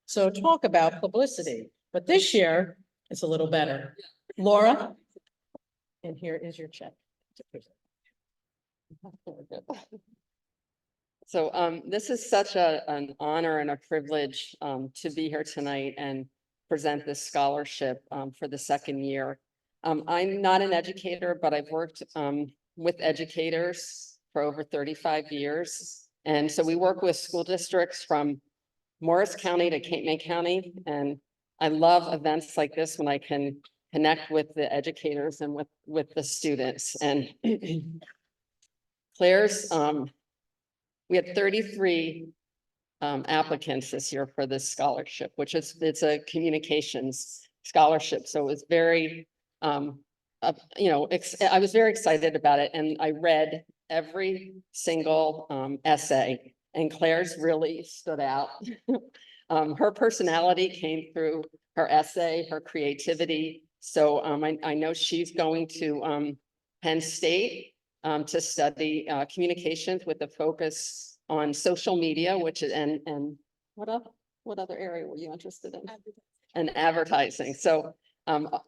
So talk about publicity, but this year it's a little better. Laura, and here is your check. So this is such an honor and a privilege to be here tonight and present this scholarship for the second year. I'm not an educator, but I've worked with educators for over 35 years. And so we work with school districts from Morris County to Cape May County. And I love events like this when I can connect with the educators and with the students. And Claire's, we had 33 applicants this year for this scholarship, it's a communications scholarship. So it was very, I was very excited about it, and I read every single essay, and Claire's really stood out. Her personality came through her essay, her creativity. So I know she's going to Penn State to study communications with a focus on social media, which is, and what other area were you interested in? And advertising. So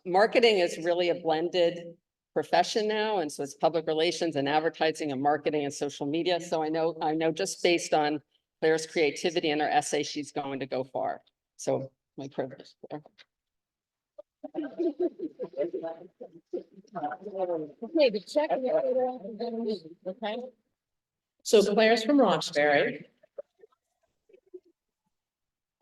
Marketing is really a blended profession now, and so it's public relations and advertising and marketing and social media. So I know just based on Claire's creativity and her essay, she's going to go far. So my privilege. Claire. Okay, the check. Okay. So Claire's from Roxbury.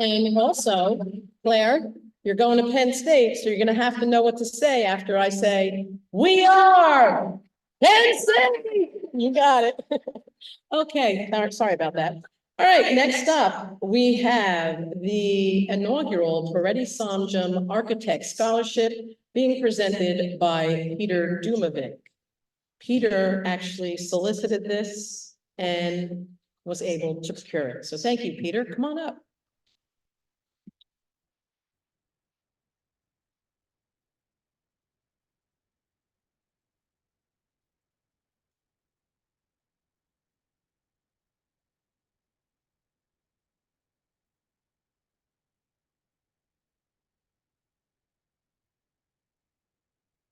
And also, Claire, you're going to Penn State, so you're gonna have to know what to say after I say, "We are Penn State." You got it. Okay, sorry about that. All right, next up, we have the inaugural Peretti Samjum Architect Scholarship being presented by Peter Dumovic. Peter actually solicited this and was able to procure it. So thank you, Peter. Come on up.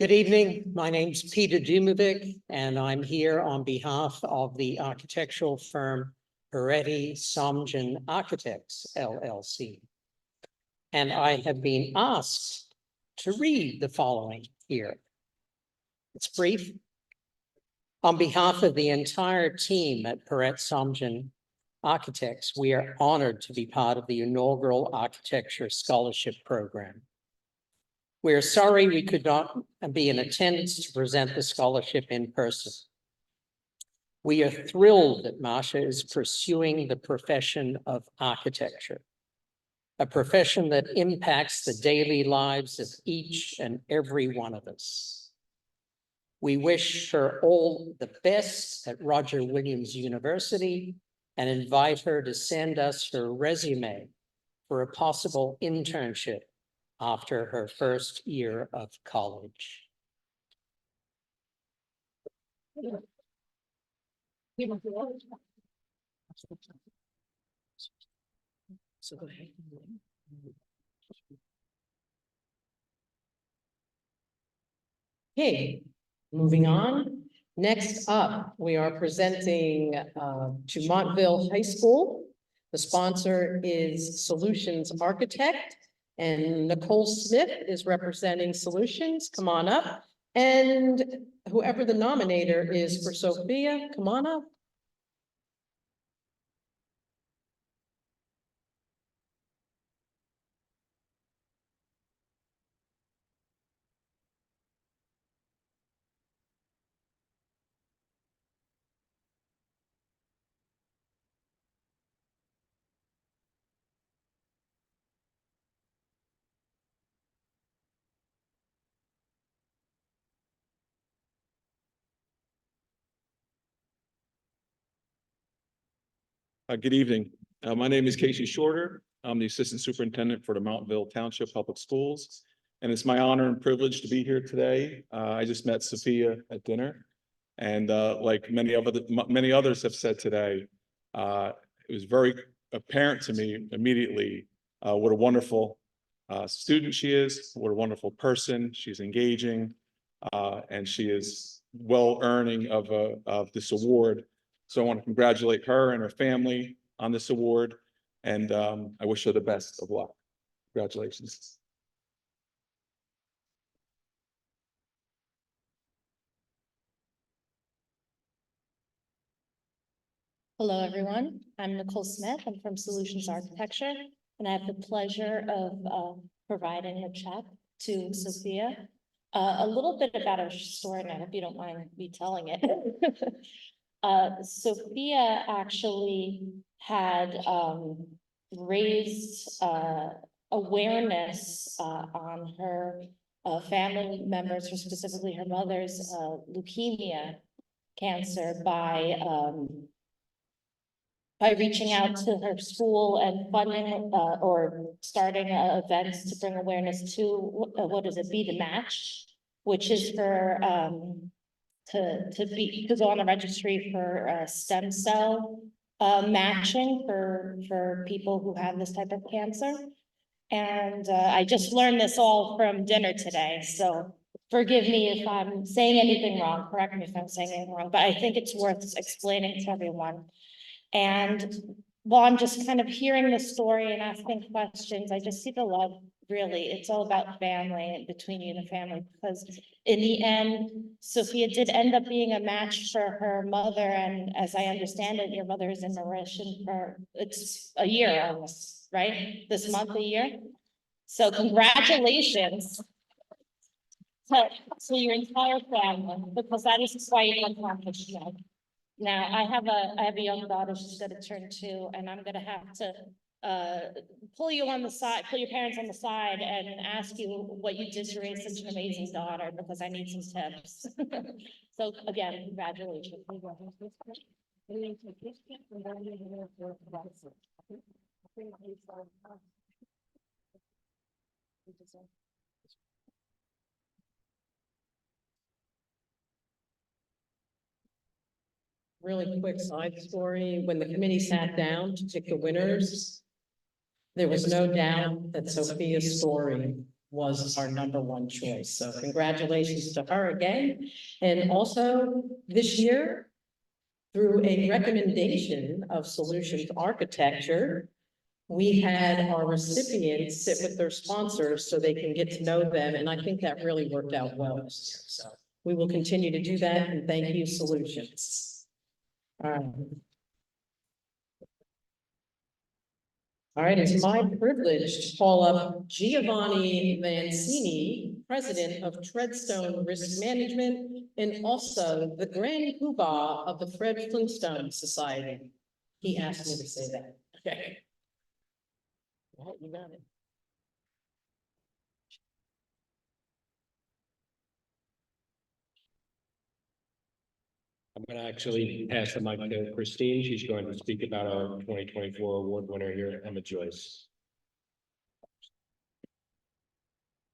Good evening. My name's Peter Dumovic, and I'm here on behalf of the architectural firm Peretti Samjum Architects, LLC. And I have been asked to read the following here. It's brief. On behalf of the entire team at Peretti Samjum Architects, we are honored to be part of the inaugural Architecture Scholarship Program. We are sorry we could not be in attendance to present the scholarship in person. We are thrilled that Masha is pursuing the profession of architecture, a profession that impacts the daily lives of each and every one of us. We wish her all the best at Roger Williams University and invite her to send us her resume for a possible internship after her first year of college. So go ahead. Okay, moving on. Next up, we are presenting to Montville High School. The sponsor is Solutions Architect, and Nicole Smith is representing Solutions. Come on up. And whoever the nominator is for Sophia, come on up. Good evening. My name is Casey Shorter. I'm the Assistant Superintendent for the Mountville Township Public Schools. And it's my honor and privilege to be here today. I just met Sophia at dinner. And like many others have said today, it was very apparent to me immediately what a wonderful student she is, what a wonderful person. She's engaging and she is well earning of this award. So I want to congratulate her and her family on this award, and I wish her the best of luck. Congratulations. Hello, everyone. I'm Nicole Smith. I'm from Solutions Architecture, and I have the pleasure of providing a check to Sophia. A little bit about her story, and I hope you don't mind me telling it. Sophia actually had raised awareness on her family members, or specifically her mother's leukemia cancer by reaching out to her school and funding or starting events to bring awareness to what is it, Be the Match, which is for to go on the registry for stem cell matching for people who have this type of cancer. And I just learned this all from dinner today, so forgive me if I'm saying anything wrong, correct me if I'm saying anything wrong, but I think it's worth explaining to everyone. And while I'm just kind of hearing the story and asking questions, I just see the love, really. It's all about family and between you and the family, because in the end, Sophia did end up being a match for her mother, and as I understand it, your mother is in Mauritius for, it's a year almost, right? This month, a year? So congratulations to your entire family, because that is quite an accomplishment. Now, I have a young daughter, she's gonna turn 2, and I'm gonna have to pull you on the side, pull your parents on the side and ask you what you did to raise such an amazing daughter, because I need some tips. So again, congratulations. Really quick side story, when the committee sat down to pick the winners, there was no doubt that Sophia's story was our #1 choice. So congratulations to her again. And also this year, through a recommendation of Solutions Architecture, we had our recipients sit with their sponsors so they can get to know them. And I think that really worked out well this year. So we will continue to do that, and thank you, Solutions. All right, it's my privilege to call up Giovanni Mancini, President of Treadstone Risk Management, and also the Grand Poobah of the Fred Flintstone Society. He asked me to say that. Okay. Well, you got it. I'm going to actually pass the mic to Christine. She's going to speak about our 2024 award winner here, Emma Joyce.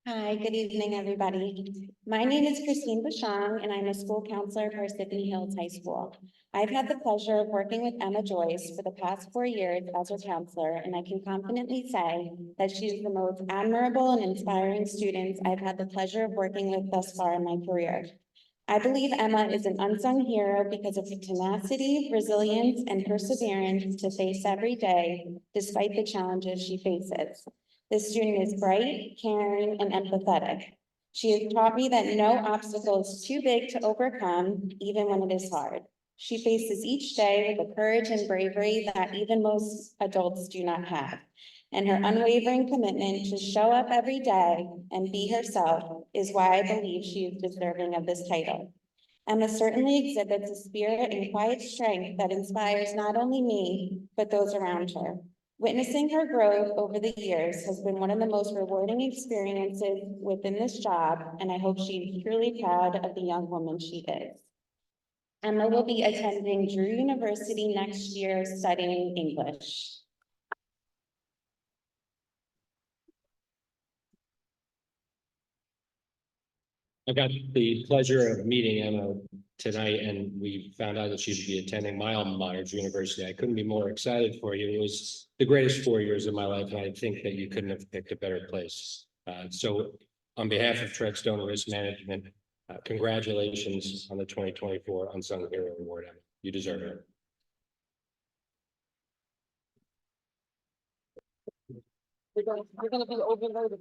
Hi, good evening, everybody. My name is Christine Bashang, and I'm a school counselor for Parsippany Hills High School. I've had the pleasure of working with Emma Joyce for the past 4 years as her counselor, and I can confidently say that she's the most admirable and inspiring student I've had the pleasure of working with thus far in my career. I believe Emma is an unsung hero because of her tenacity, resilience, and perseverance to face every day, despite the challenges she faces. This student is bright, caring, and empathetic. She has taught me that no obstacle is too big to overcome, even when it is hard. She faces each day with a courage and bravery that even most adults do not have. And her unwavering commitment to show up every day and be herself is why I believe she is deserving of this title. Emma certainly exhibits a spirit and quiet strength that inspires not only me, but those around her. Witnessing her growth over the years has been one of the most rewarding experiences within this job, and I hope she is truly proud of the young woman she is. Emma will be attending Drew University next year studying English. I got the pleasure of meeting Emma tonight, and we found out that she should be attending my alma mater, University. I couldn't be more excited for you. It was the greatest 4 years of my life, and I think that you couldn't have picked a better place. So on behalf of Treadstone Risk Management, congratulations on the 2024 Unsung Hero Award, Emma. You deserve it. We're gonna be overloaded.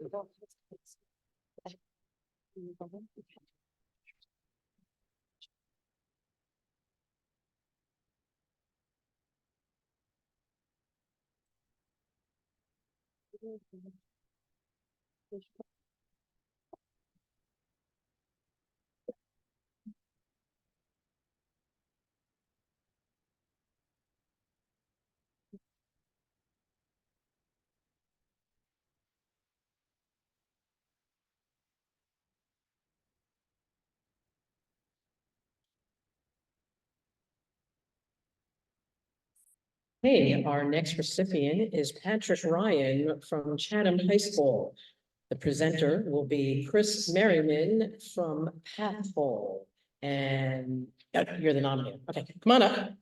Hey, our next recipient is Patrick Ryan from Chatham High School. The presenter will be Chris Merriman from Pathol. And you're the nominee. Okay, come on up.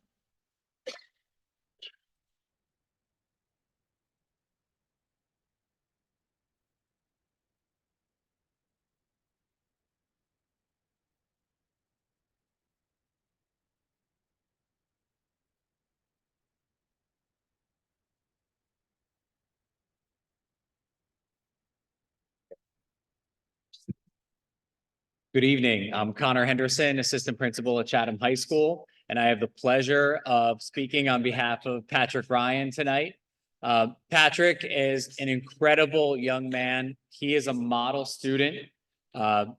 Good evening. I'm Connor Henderson, Assistant Principal at Chatham High School, and I have the pleasure of speaking on behalf of Patrick Ryan tonight. Patrick is an incredible young man. He is a model student.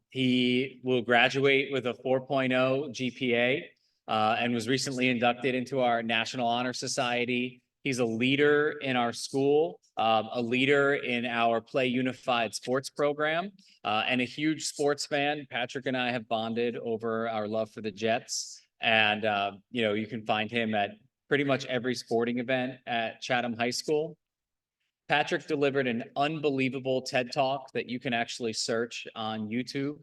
He will graduate with a 4.0 GPA and was recently inducted into our National Honor Society. He's a leader in our school, a leader in our Play Unified sports program, and a huge sports fan. Patrick and I have bonded over our love for the Jets. And, you can find him at pretty much every sporting event at Chatham High School. Patrick delivered an unbelievable TED Talk that you can actually search on YouTube.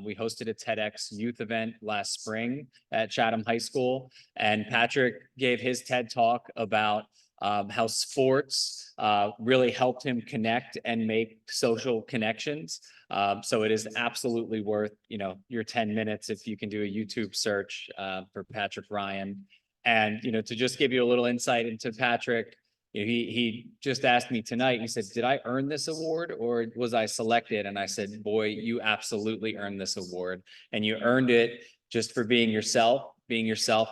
We hosted a TEDx youth event last spring at Chatham High School, and Patrick gave his TED Talk about how sports really helped him connect and make social connections. So it is absolutely worth, your 10 minutes if you can do a YouTube search for Patrick Ryan. And, to just give you a little insight into Patrick, he just asked me tonight, he said, did I earn this award or was I selected? And I said, boy, you absolutely earned this award, and you earned it just for being yourself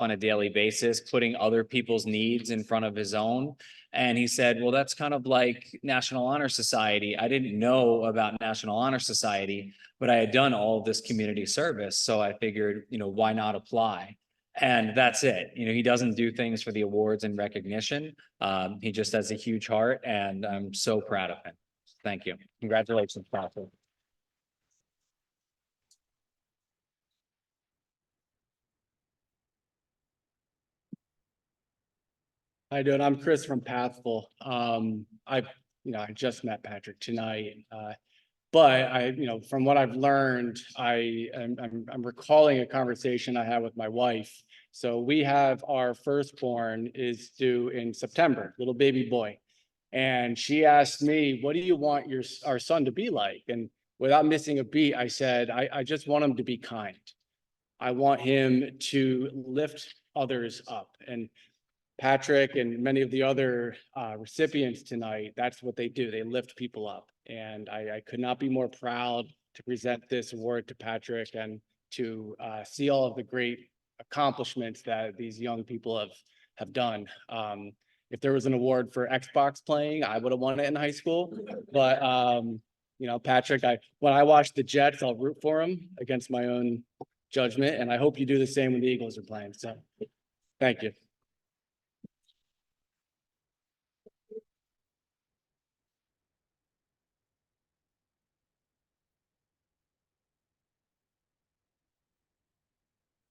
on a daily basis, putting other people's needs in front of his own. And he said, well, that's kind of like National Honor Society. I didn't know about National Honor Society, but I had done all of this community service. So I figured, why not apply? And that's it. He doesn't do things for the awards and recognition. He just has a huge heart, and I'm so proud of him. Thank you. Congratulations, Patrick. How you doing? I'm Chris from Pathful. I just met Patrick tonight. But from what I've learned, I'm recalling a conversation I had with my wife. So we have our firstborn is due in September, little baby boy. And she asked me, what do you want our son to be like? And without missing a beat, I said, I just want him to be kind. I want him to lift others up. And Patrick and many of the other recipients tonight, that's what they do. They lift people up. And I could not be more proud to present this award to Patrick and to see all of the great accomplishments that these young people have done. If there was an award for Xbox playing, I would have won it in high school. But Patrick, when I watch the Jets, I'll root for him against my own judgment. And I hope you do the same when the Eagles are playing. So thank you.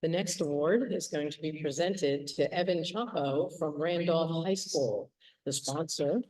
The next award is going to be presented to Evan Chapo from Randolph High School. The sponsor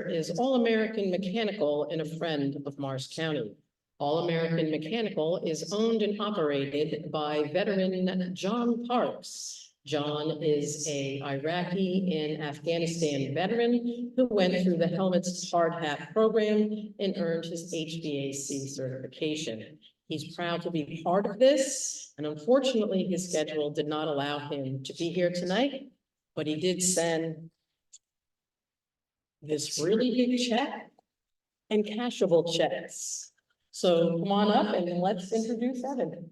is All-American Mechanical and a friend of Morris County. All-American Mechanical is owned and operated by veteran John Parks. John is an Iraqi and Afghanistan veteran who went through the Helmets Hard Hat program and earned his HVAC certification. He's proud to be part of this, and unfortunately, his schedule did not allow him to be here tonight, but he did send this really big check and cashable checks. So come on up and let's introduce Evan.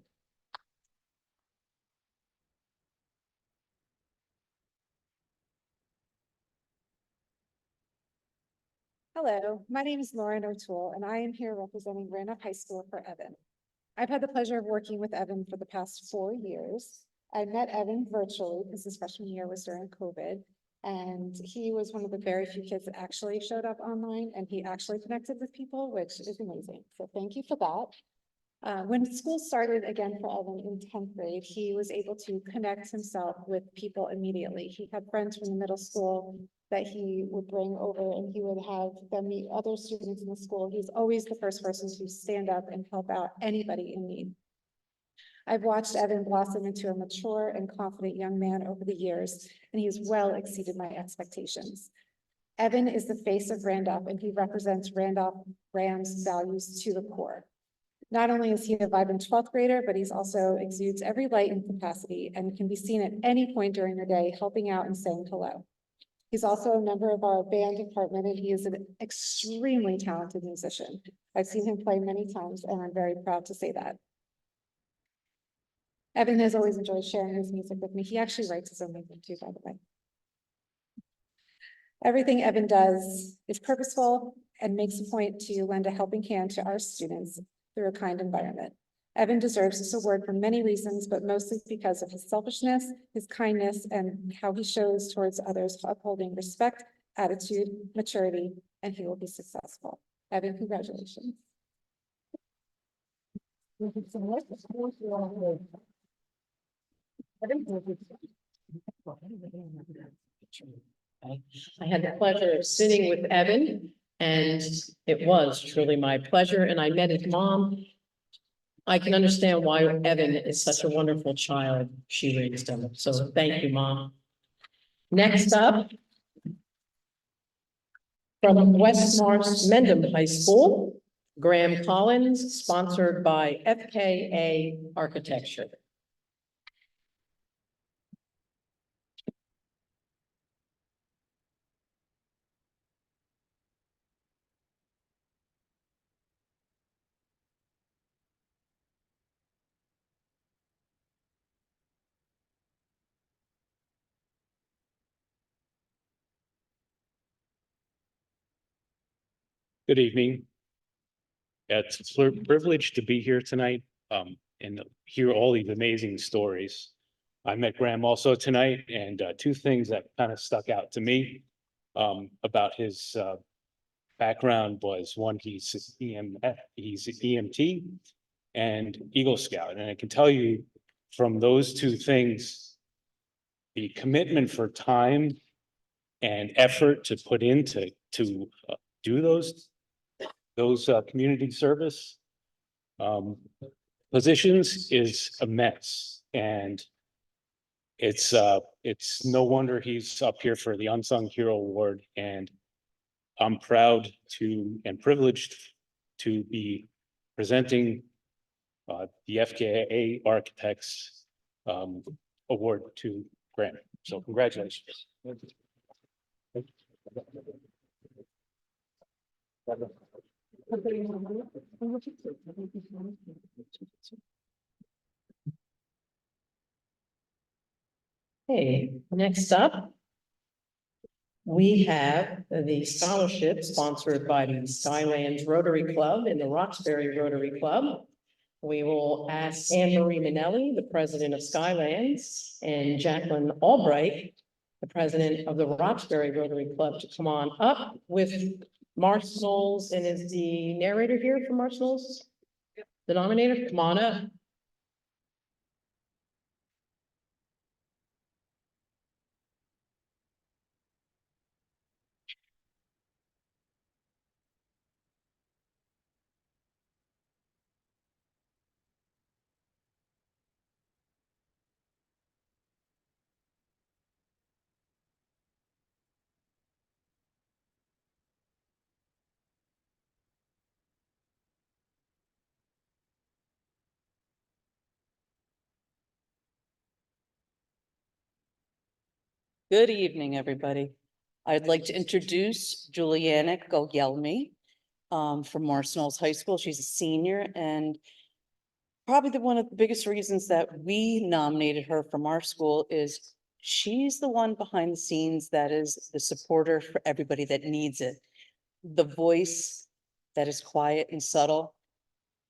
Hello, my name is Lauren O'Toole, and I am here representing Randolph High School for Evan. I've had the pleasure of working with Evan for the past 4 years. I met Evan virtually because his freshman year was during COVID, and he was one of the very few kids that actually showed up online, and he actually connected with people, which is amazing. So thank you for that. When school started again for Evan in 10th grade, he was able to connect himself with people immediately. He had friends from the middle school that he would bring over, and he would have them meet other students in the school. He's always the first person to stand up and help out anybody in need. I've watched Evan blossom into a mature and confident young man over the years, and he's well exceeded my expectations. Evan is the face of Randolph, and he represents Randolph Rams values to the core. Not only is he a vibrant 12th grader, but he's also exudes every light and capacity and can be seen at any point during the day helping out and saying hello. He's also a member of our band department, and he is an extremely talented musician. I've seen him play many times, and I'm very proud to say that. Evan has always enjoyed sharing his music with me. He actually writes his own music too, by the way. Everything Evan does is purposeful and makes a point to lend a helping hand to our students through a kind environment. Evan deserves this award for many reasons, but mostly because of his selfishness, his kindness, and how he shows towards others, upholding respect, attitude, maturity, and he will be successful. Evan, congratulations. I had the pleasure of sitting with Evan, and it was truly my pleasure, and I met his mom. I can understand why Evan is such a wonderful child. She raised him, so thank you, Mom. Next up, from West Mars Mendham High School, Graham Collins, sponsored by FKA Architecture. Good evening. It's a privilege to be here tonight and hear all these amazing stories. I met Graham also tonight, and two things that kind of stuck out to me about his background was one, he's an EMT and Eagle Scout. And I can tell you from those two things, the commitment for time and effort to put into do those community service positions is immense. And it's no wonder he's up here for the Unsung Hero Award. And I'm proud to and privileged to be presenting the FKA Architects Award to Graham. So congratulations. Hey, next up, we have the scholarship sponsored by the Skylands Rotary Club and the Roxbury Rotary Club. We will ask Anne Marie Minelli, the president of Skylands, and Jacqueline Albright, the president of the Roxbury Rotary Club, to come on up with Marsh Knowles. And is the narrator here for Marsh Knowles? The nominator, come on up. Good evening, everybody. I'd like to introduce Juliana Gogelmi from Morris Knolls High School. She's a senior, and probably one of the biggest reasons that we nominated her from our school is she's the one behind the scenes that is the supporter for everybody that needs it. The voice that is quiet and subtle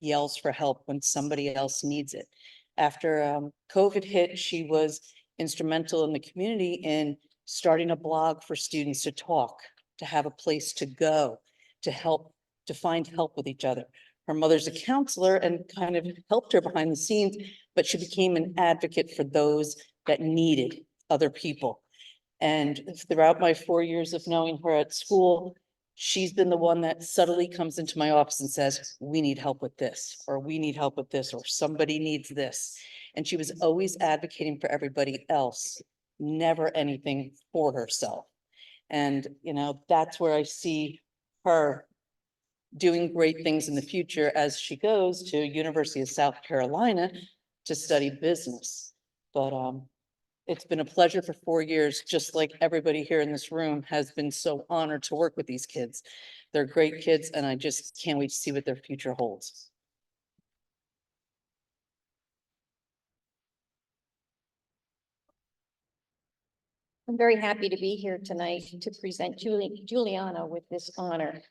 yells for help when somebody else needs it. After COVID hit, she was instrumental in the community in starting a blog for students to talk, to have a place to go, to help, to find help with each other. Her mother's a counselor and kind of helped her behind the scenes, but she became an advocate for those that needed other people. And throughout my 4 years of knowing her at school, she's been the one that subtly comes into my office and says, we need help with this, or we need help with this, or somebody needs this. And she was always advocating for everybody else, never anything for herself. And, you know, that's where I see her doing great things in the future as she goes to University of South Carolina to study business. But It's been a pleasure for 4 years, just like everybody here in this room has been so honored to work with these kids. They're great kids, and I just can't wait to see what their future holds. I'm very happy to be here tonight to present Juliana with this honor.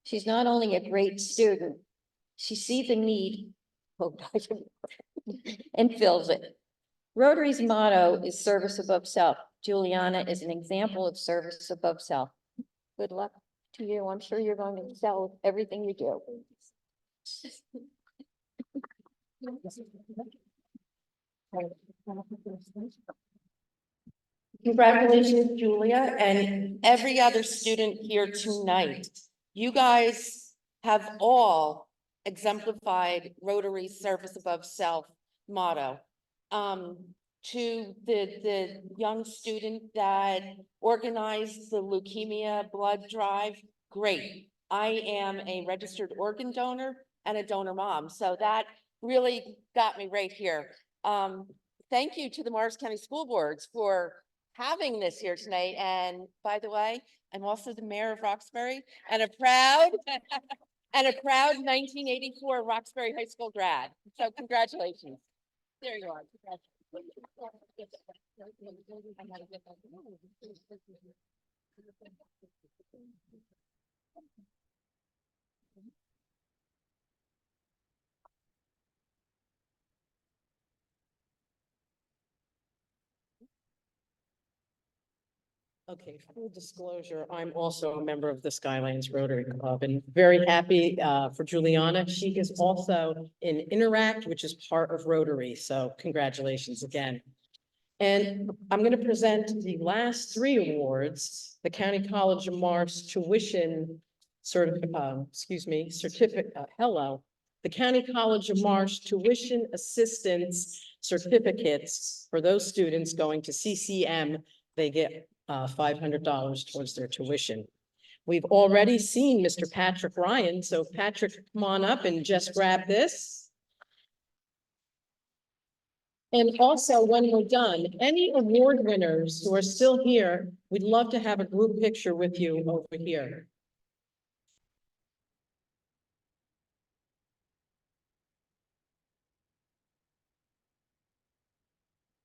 She's not only a great student, she sees a need and fills it. Rotary's motto is service above self. Juliana is an example of service above self. Good luck to you. I'm sure you're going to excel with everything you do. Congratulations, Julia, and every other student here tonight. You guys have all exemplified Rotary's service above self motto. To the young student that organized the leukemia blood drive, great. I am a registered organ donor and a donor mom, so that really got me right here. Thank you to the Morris County School Boards for having this here tonight. And by the way, I'm also the mayor of Roxbury and a proud 1984 Roxbury High School grad. So congratulations. There you are. Okay, full disclosure, I'm also a member of the Skylands Rotary Club and very happy for Juliana. She is also in Interact, which is part of Rotary, so congratulations again. And I'm going to present the last 3 awards, the County College of Morris tuition certificate, the County College of Morris tuition assistance certificates for those students going to CCM. They get $500 towards their tuition. We've already seen Mr. Patrick Ryan, so Patrick, come on up and just grab this. And also, when we're done, any award winners who are still here, we'd love to have a group picture with you over here.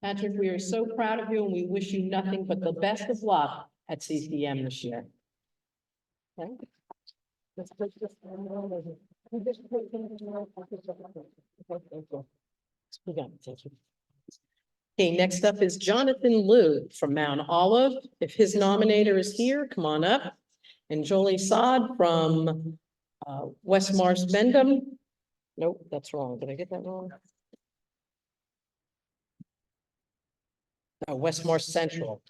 Patrick, we are so proud of you and we wish you nothing but the best of luck at CCM this year. Okay. Let's put this Thank you. Okay, next up is Jonathan Liu from Mount Olive. If his nominator is here, come on up. And Jolie Saad from West Mars Bendham. Nope, that's wrong. Did I get that wrong? West Mars Central.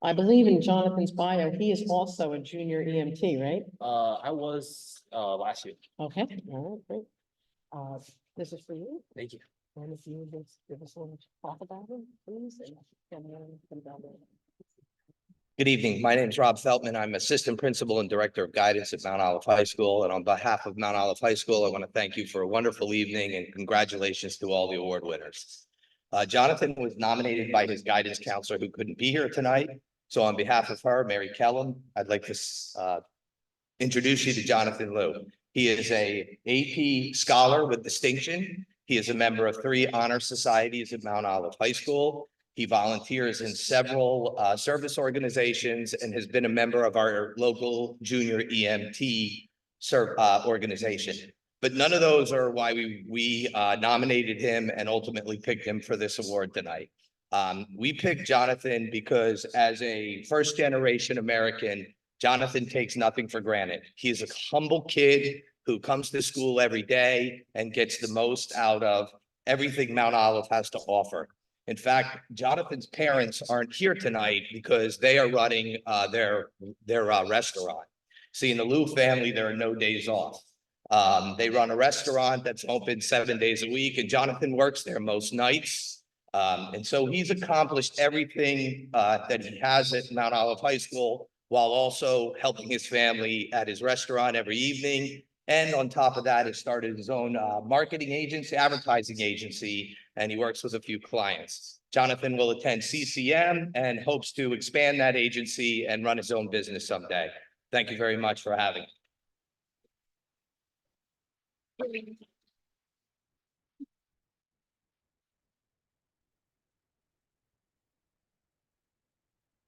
I believe in Jonathan's bio, he is also a junior EMT, right? I was last year. Okay, all right, great. This is for you. Thank you. And if you would just give us a little talk about him, please. Good evening. My name is Rob Feltman. I'm Assistant Principal and Director of Guidance at Mount Olive High School. And on behalf of Mount Olive High School, I want to thank you for a wonderful evening and congratulations to all the award winners. Jonathan was nominated by his guidance counselor who couldn't be here tonight. So on behalf of her, Mary Kellum, I'd like to introduce you to Jonathan Liu. He is a AP scholar with distinction. He is a member of 3 honor societies at Mount Olive High School. He volunteers in several service organizations and has been a member of our local junior EMT organization. But none of those are why we nominated him and ultimately picked him for this award tonight. We picked Jonathan because as a first-generation American, Jonathan takes nothing for granted. He is a humble kid who comes to school every day and gets the most out of everything Mount Olive has to offer. In fact, Jonathan's parents aren't here tonight because they are running their restaurant. See, in the Liu family, there are no days off. They run a restaurant that's open 7 days a week, and Jonathan works there most nights. And so he's accomplished everything that he has at Mount Olive High School while also helping his family at his restaurant every evening. And on top of that, he started his own marketing agency, advertising agency, and he works with a few clients. Jonathan will attend CCM and hopes to expand that agency and run his own business someday. Thank you very much for having me.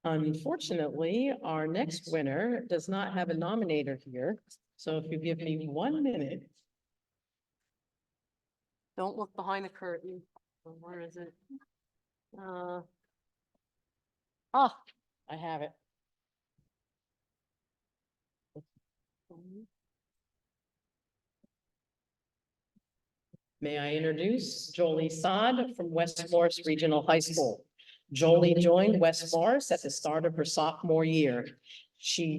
Unfortunately, our next winner does not have a nominator here. So if you give me 1 minute. Don't look behind the curtain. Where is it? I have it. May I introduce Jolie Saad from West Morris Regional High School. Jolie joined West Morris at the start of her sophomore year. She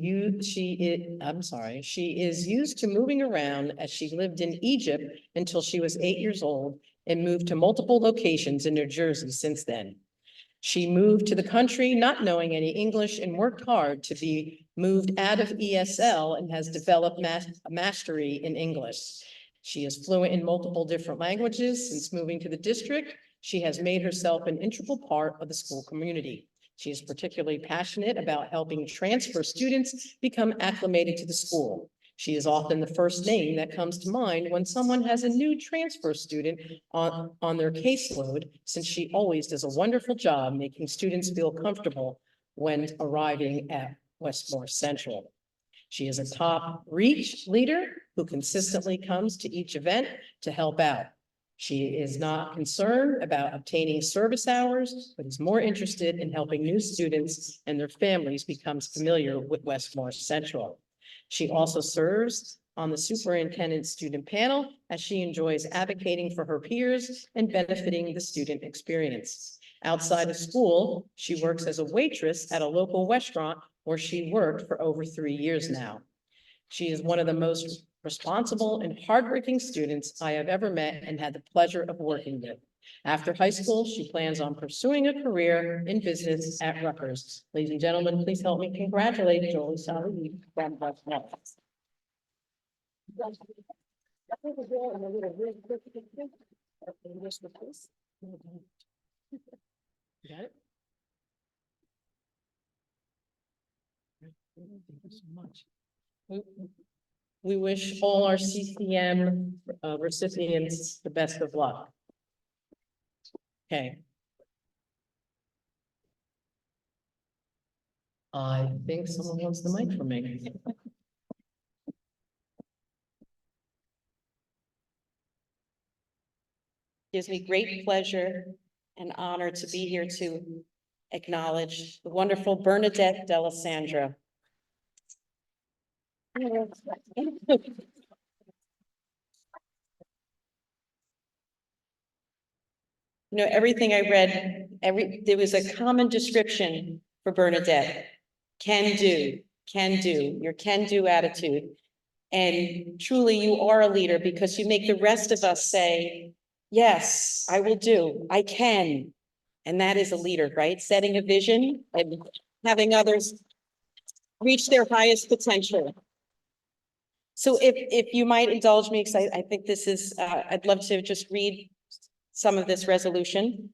is used to moving around as she lived in Egypt until she was 8 years old and moved to multiple locations in New Jersey since then. She moved to the country not knowing any English and worked hard to be moved out of ESL and has developed mastery in English. She is fluent in multiple different languages. Since moving to the district, she has made herself an integral part of the school community. She is particularly passionate about helping transfer students become acclimated to the school. She is often the first name that comes to mind when someone has a new transfer student on their caseload, since she always does a wonderful job making students feel comfortable when arriving at West Morris Central. She is a top reach leader who consistently comes to each event to help out. She is not concerned about obtaining service hours, but is more interested in helping new students and their families become familiar with West Morris Central. She also serves on the superintendent student panel as she enjoys advocating for her peers and benefiting the student experience. Outside of school, she works as a waitress at a local restaurant where she worked for over 3 years now. She is one of the most responsible and hardworking students I have ever met and had the pleasure of working with. After high school, she plans on pursuing a career in business at Rutgers. Ladies and gentlemen, please help me congratulate Jolie Saad from West Morris. Got it? Thank you so much. We wish all our CCM recipients the best of luck. Okay. I think someone wants the mic from me. Gives me great pleasure and honor to be here to acknowledge the wonderful Bernadette D'Alessandro. You know, everything I read, there was a common description for Bernadette. Can do, your can-do attitude. And truly, you are a leader because you make the rest of us say, yes, I will do, I can. And that is a leader, right? Setting a vision and having others reach their highest potential. So if you might indulge me, because I think this is, I'd love to just read some of this resolution,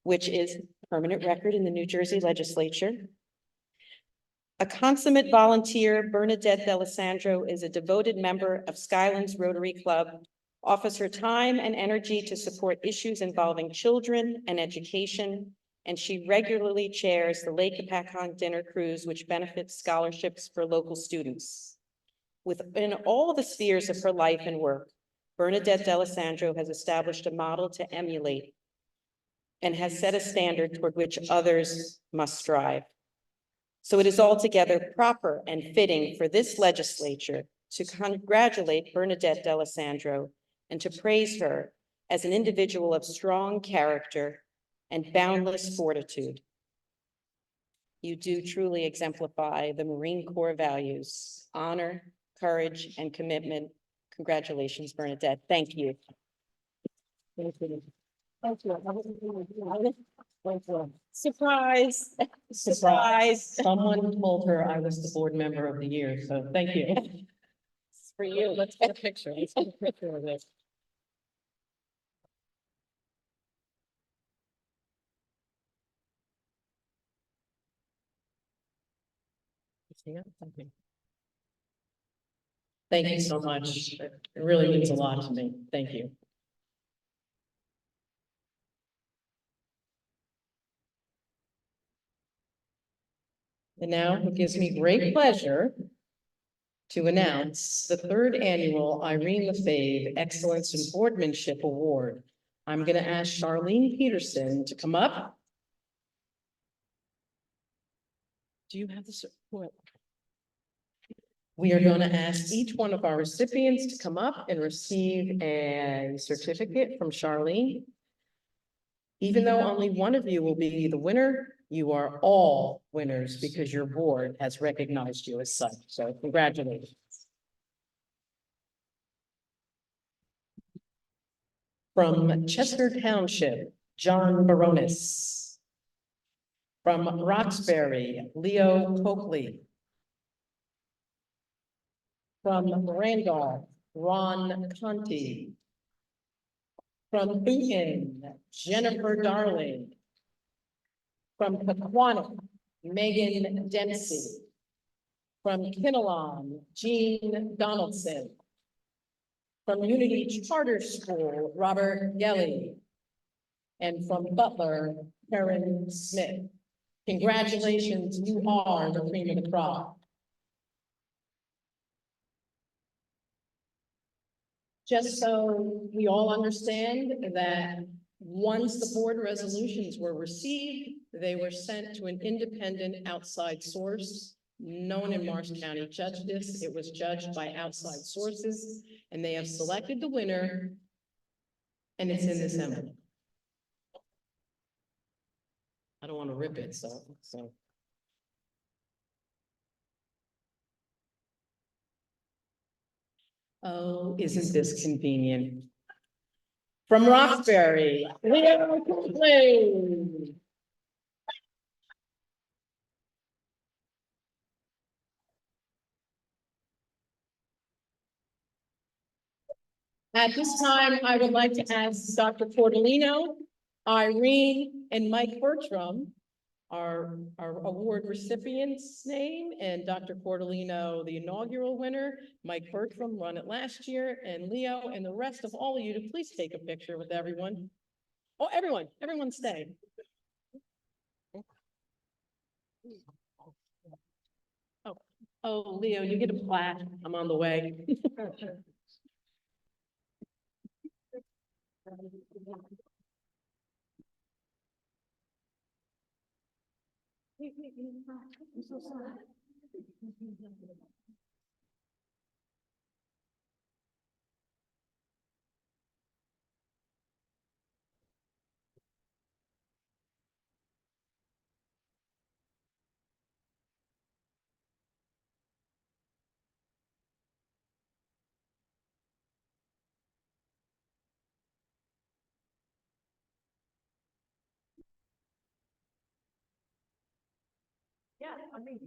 which is permanent record in the New Jersey legislature. A consummate volunteer, Bernadette D'Alessandro is a devoted member of Skylands Rotary Club, offers her time and energy to support issues involving children and education, and she regularly chairs the Lake Hopatcong Dinner Cruise, which benefits scholarships for local students. Within all the spheres of her life and work, Bernadette D'Alessandro has established a model to emulate and has set a standard toward which others must strive. So it is altogether proper and fitting for this legislature to congratulate Bernadette D'Alessandro and to praise her as an individual of strong character and boundless fortitude. You do truly exemplify the Marine Corps values, honor, courage, and commitment. Congratulations, Bernadette. Thank you. Thank you. Surprise, surprise. Someone told her I was the board member of the year, so thank you. It's for you. Let's get a picture. Let's get a picture of this. Thank you so much. It really means a lot to me. Thank you. And now it gives me great pleasure to announce the third annual Irene LaFave Excellence in Boardmanship Award. I'm going to ask Charlene Peterson to come up. Do you have the support? We are going to ask each one of our recipients to come up and receive a certificate from Charlene. Even though only one of you will be the winner, you are all winners because your board has recognized you as such. So congratulations. From Chester Township, John Baronis. From Roxbury, Leo Coakley. From Randolph, Ron Conti. From Beacon, Jennifer Darling. From Pequannock, Megan Dempsey. From Kinnelon, Jean Donaldson. From Unity Charter School, Robert Gelly. And from Butler, Karen Smith. Congratulations, you are the cream of the crop. Just so we all understand that once the board resolutions were received, they were sent to an independent outside source. No one in Morris County judged this. It was judged by outside sources, and they have selected the winner, and it's in this envelope. I don't want to rip it, so. Oh, isn't this convenient? From Roxbury, Leo Coakley. At this time, I would like to ask Dr. Portolino, Irene, and Mike Bertram, our award recipients' name, and Dr. Portolino, the inaugural winner, Mike Bertram won it last year, and Leo, and the rest of all of you to please take a picture with everyone. Oh, everyone stay. Oh, Leo, you get a plaque. I'm on the way. I'm so sorry. Yeah, I mean.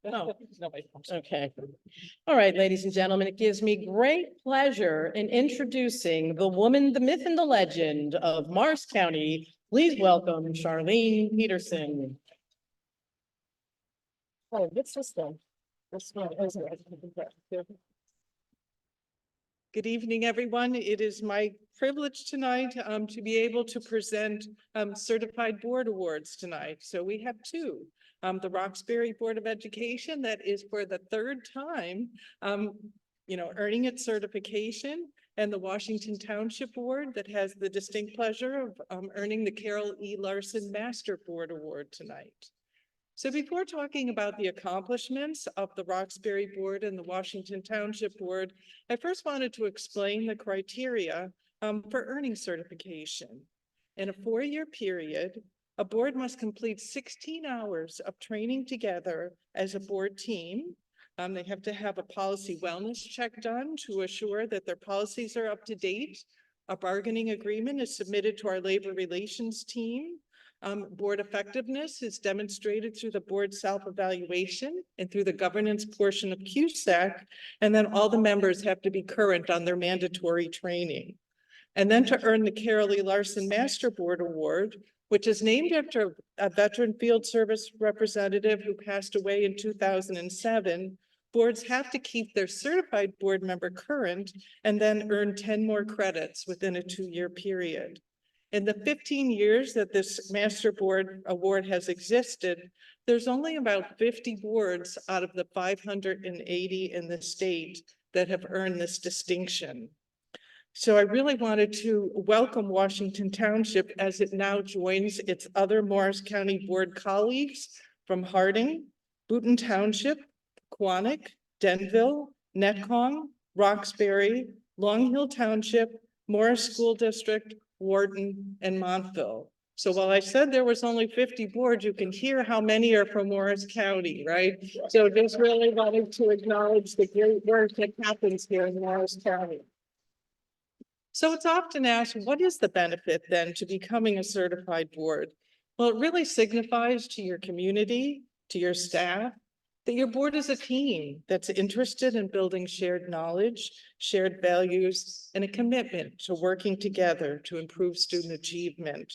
No, okay. All right, ladies and gentlemen, it gives me great pleasure in introducing the woman, the myth, and the legend of Morris County. Please welcome Charlene Peterson. Oh, this one. This one is Good evening, everyone. It is my privilege tonight to be able to present certified board awards tonight. So we have two. The Roxbury Board of Education, that is for the third time, earning its certification, and the Washington Township Board that has the distinct pleasure of earning the Carol E. Larson Master Board Award tonight. So before talking about the accomplishments of the Roxbury Board and the Washington Township Board, I first wanted to explain the criteria for earning certification. In a 4-year period, a board must complete 16 hours of training together as a board team. They have to have a policy wellness check done to assure that their policies are up to date. A bargaining agreement is submitted to our labor relations team. Board effectiveness is demonstrated through the board self-evaluation and through the governance portion of CUSAC. And then all the members have to be current on their mandatory training. And then to earn the Carol E. Larson Master Board Award, which is named after a veteran field service representative who passed away in 2007, boards have to keep their certified board member current and then earn 10 more credits within a 2-year period. In the 15 years that this Master Board Award has existed, there's only about 50 boards out of the 580 in the state that have earned this distinction. So I really wanted to welcome Washington Township as it now joins its other Morris County Board colleagues from Harding, Boonton Township, Quantick, Denville, Netcong, Roxbury, Long Hill Township, Morris School District, Wharton, and Montville. So while I said there was only 50 boards, you can hear how many are from Morris County, right? So just really wanted to acknowledge the great work that happens here in Morris County. So it's often asked, what is the benefit then to becoming a certified board? Well, it really signifies to your community, to your staff, that your board is a team that's interested in building shared knowledge, shared values, and a commitment to working together to improve student achievement.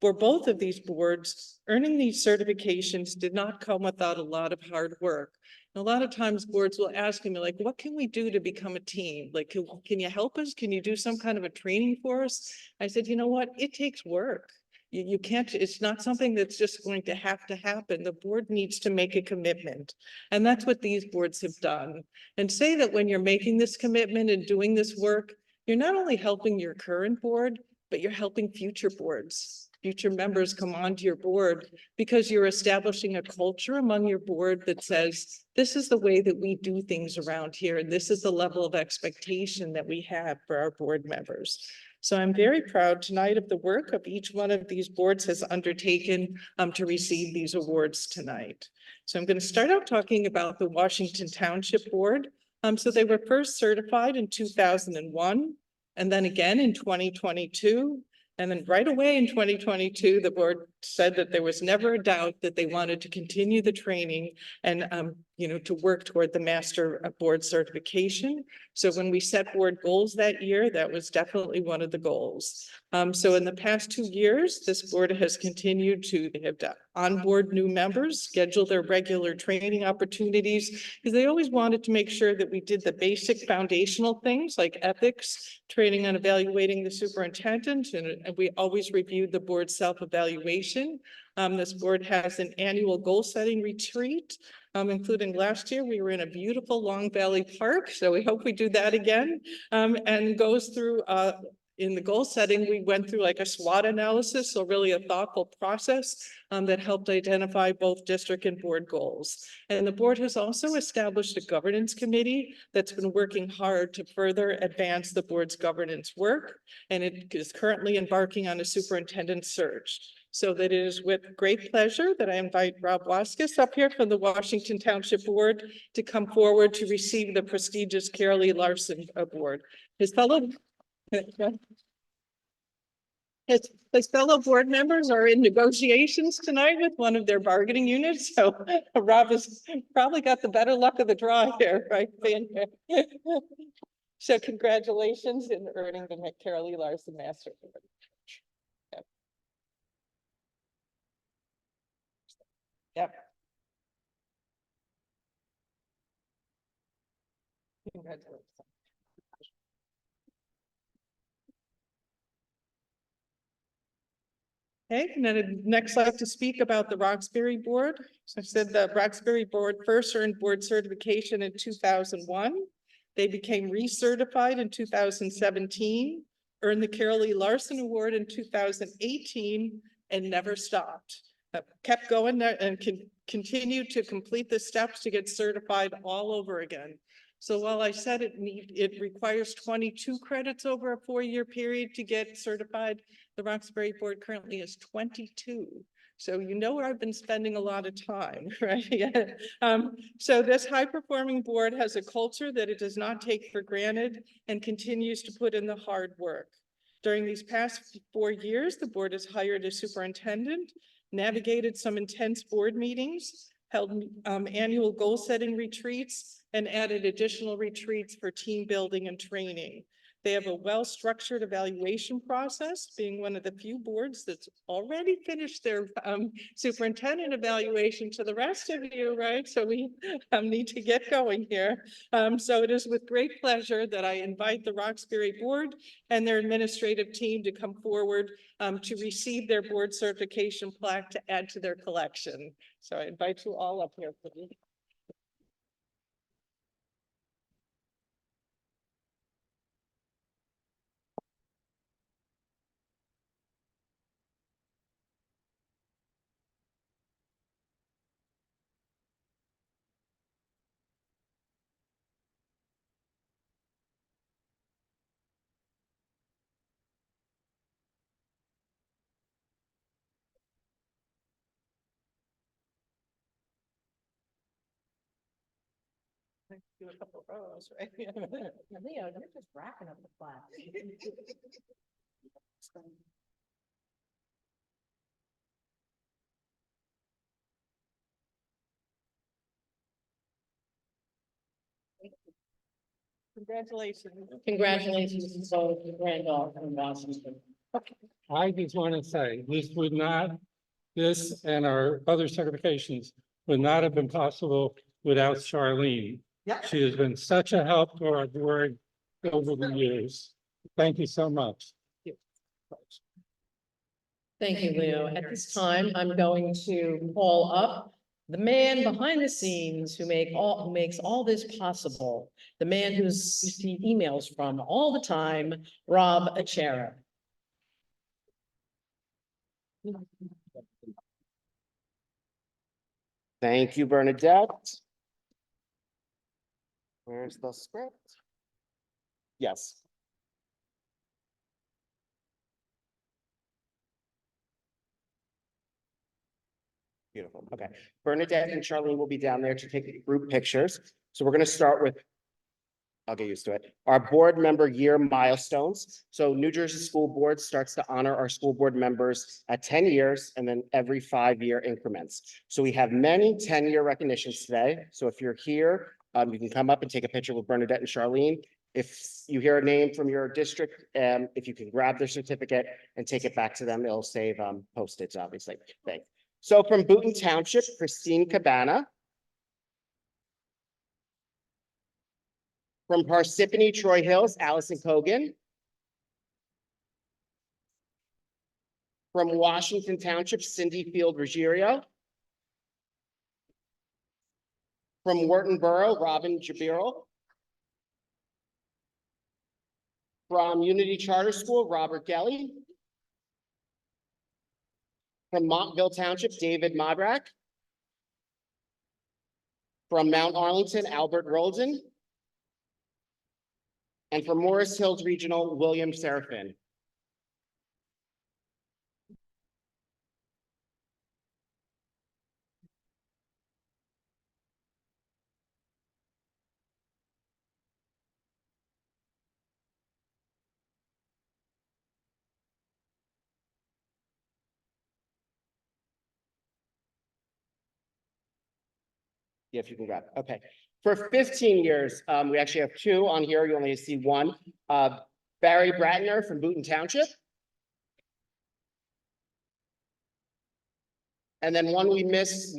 For both of these boards, earning these certifications did not come without a lot of hard work. And a lot of times boards will ask me, like, what can we do to become a team? Like, can you help us? Can you do some kind of a training for us? I said, you know what? It takes work. You can't, it's not something that's just going to happen. The board needs to make a commitment. And that's what these boards have done. And say that when you're making this commitment and doing this work, you're not only helping your current board, but you're helping future boards. Future members come onto your board because you're establishing a culture among your board that says, this is the way that we do things around here. And this is the level of expectation that we have for our board members. So I'm very proud tonight of the work of each one of these boards has undertaken to receive these awards tonight. So I'm going to start out talking about the Washington Township Board. So they were first certified in 2001 and then again in 2022. And then right away in 2022, the board said that there was never a doubt that they wanted to continue the training and, to work toward the Master Board certification. So when we set board goals that year, that was definitely one of the goals. So in the past 2 years, this board has continued to have onboard new members, schedule their regular training opportunities, because they always wanted to make sure that we did the basic foundational things like ethics, training on evaluating the superintendent, and we always reviewed the board self-evaluation. This board has an annual goal-setting retreat, including last year, we were in a beautiful Long Valley Park, so we hope we do that again, and goes through in the goal setting, we went through like a SWOT analysis, so really a thoughtful process that helped identify both district and board goals. And the board has also established a governance committee that's been working hard to further advance the board's governance work, and it is currently embarking on a superintendent search. So that it is with great pleasure that I invite Rob Waskis up here from the Washington Township Board to come forward to receive the prestigious Carol E. Larson Award. His fellow board members are in negotiations tonight with one of their bargaining units, so Rob has probably got the better luck of the draw here, right? So congratulations in earning the Carol E. Larson Master Award. Yep. Congratulations. Okay, and then I'd next like to speak about the Roxbury Board. So I said the Roxbury Board first earned board certification in 2001. They became recertified in 2017, earned the Carol E. Larson Award in 2018, and never stopped. Kept going there and continued to complete the steps to get certified all over again. So while I said it requires 22 credits over a 4-year period to get certified, the Roxbury Board currently is 22. So you know where I've been spending a lot of time, right? So this high-performing board has a culture that it does not take for granted and continues to put in the hard work. During these past 4 years, the board has hired a superintendent, navigated some intense board meetings, held annual goal-setting retreats, and added additional retreats for team building and training. They have a well-structured evaluation process, being one of the few boards that's already finished their superintendent evaluation to the rest of you, right? So we need to get going here. So it is with great pleasure that I invite the Roxbury Board and their administrative team to come forward to receive their board certification plaque to add to their collection. So I invite you all up here, please. Do a couple rows, right? Leo, you're just wrapping up the class. Congratulations. Congratulations to both Randolph and Washington. I just want to say, this and our other certifications would not have been possible without Charlene. Yeah. She has been such a help to our board over the years. Thank you so much. Thank you, Leo. At this time, I'm going to call up the man behind the scenes who makes all this possible. The man you see emails from all the time, Rob Achera. Thank you, Bernadette. Where's the script? Yes. Beautiful. Okay. Bernadette and Charlene will be down there to take group pictures. So we're going to start with, I'll get used to it, our board member year milestones. So New Jersey School Board starts to honor our school board members at 10 years and then every 5-year increments. So we have many 10-year recognitions today. So if you're here, you can come up and take a picture with Bernadette and Charlene. If you hear a name from your district, if you can grab their certificate and take it back to them, it'll save postage, obviously. Thanks. So from Boonton Township, Christine Cabana. From Parsippany Troy Hills, Allison Cogan. From Washington Township, Cindy Field Ruggiero. From Wharton Borough, Robin Jabiril. From Unity Charter School, Robert Gelly. From Montville Township, David Modrak. From Mount Arlington, Albert Roldan. And from Morris Hills Regional, William Serafin. Yeah, if you can grab it. Okay. For 15 years, we actually have 2 on here. You only see 1. Barry Bratner from Boonton Township. And then one we missed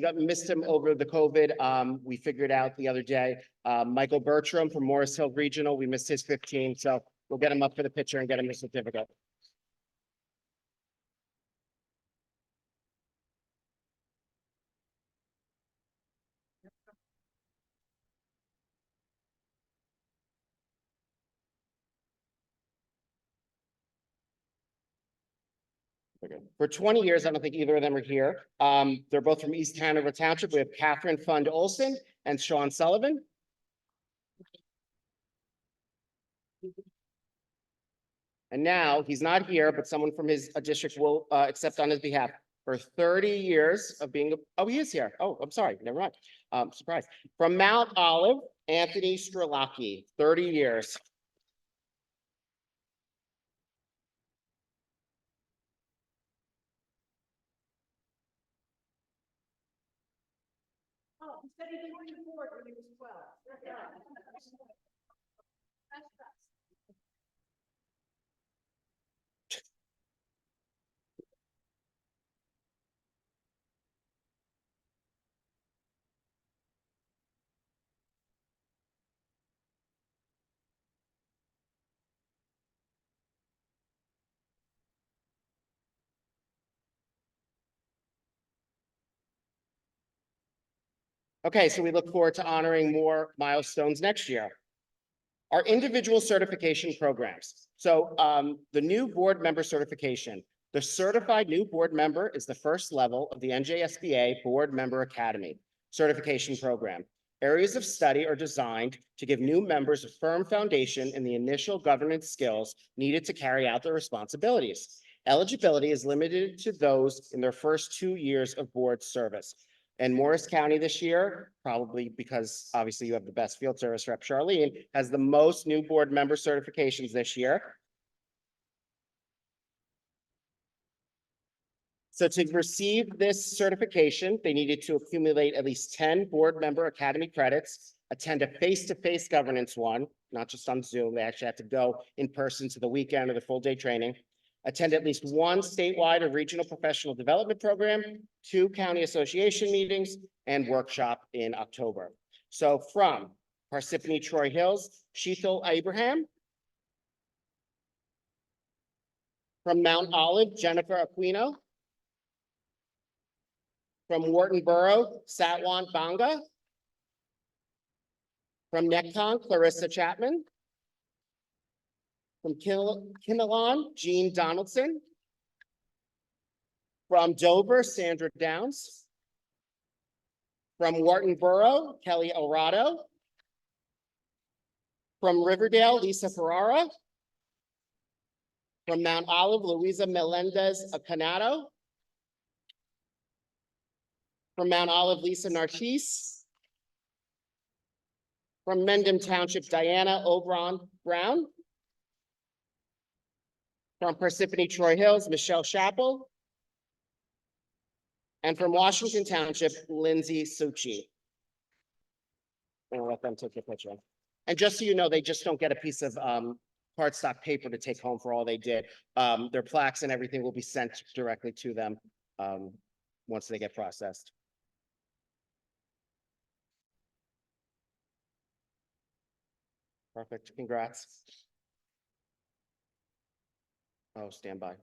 him over the COVID. We figured out the other day, Michael Bertram from Morris Hill Regional. We missed his 15, so we'll get him up for the picture and get him a certificate. For 20 years, I don't think either of them are here. They're both from East Hanover Township. We have Catherine Fund Olson and Sean Sullivan. And now he's not here, but someone from his district will accept on his behalf. For 30 years of being, oh, he is here. Oh, I'm sorry, never mind. Surprise. From Mount Olive, Anthony Strelacki, 30 years. Oh, he said he didn't want to board when he was 12. Okay, so we look forward to honoring more milestones next year. Our individual certification programs. So the new board member certification. The certified new board member is the first level of the NJSBA Board Member Academy certification program. Areas of study are designed to give new members a firm foundation in the initial governance skills needed to carry out their responsibilities. Eligibility is limited to those in their first 2 years of board service. And Morris County this year, probably because obviously you have the best field service rep, Charlene, has the most new board member certifications this year. So to receive this certification, they needed to accumulate at least 10 board member academy credits, attend a face-to-face governance one, not just on Zoom. They actually had to go in person to the weekend or the full day training. Attend at least one statewide or regional professional development program, 2 county association meetings, and workshop in October. So from Parsippany Troy Hills, Sheethel Abraham. From Mount Olive, Jennifer Aquino. From Wharton Borough, Satwant Banga. From Netcon, Clarissa Chapman. From Kinnelon, Jean Donaldson. From Dover, Sandra Downs. From Wharton Borough, Kelly Orado. From Riverdale, Lisa Ferrara. From Mount Olive, Louisa Melendez Canato. From Mount Olive, Lisa Narcisse. From Mendham Township, Diana Obron Brown. From Parsippany Troy Hills, Michelle Chappell. And from Washington Township, Lindsay Suchi. I'll let them take a picture. And just so you know, they just don't get a piece of cardstock paper to take home for all they did. Their plaques and everything will be sent directly to them once they get processed. Perfect, congrats. Oh, stand by.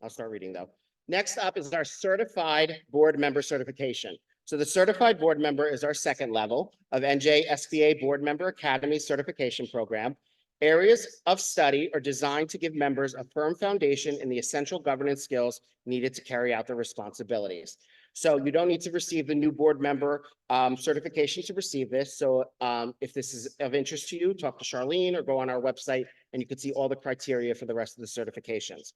I'll start reading though. Next up is our certified board member certification. So the certified board member is our second level of NJSBA Board Member Academy certification program. Areas of study are designed to give members a firm foundation in the essential governance skills needed to carry out their responsibilities. So you don't need to receive the new board member certification to receive this. So if this is of interest to you, talk to Charlene or go on our website and you can see all the criteria for the rest of the certifications.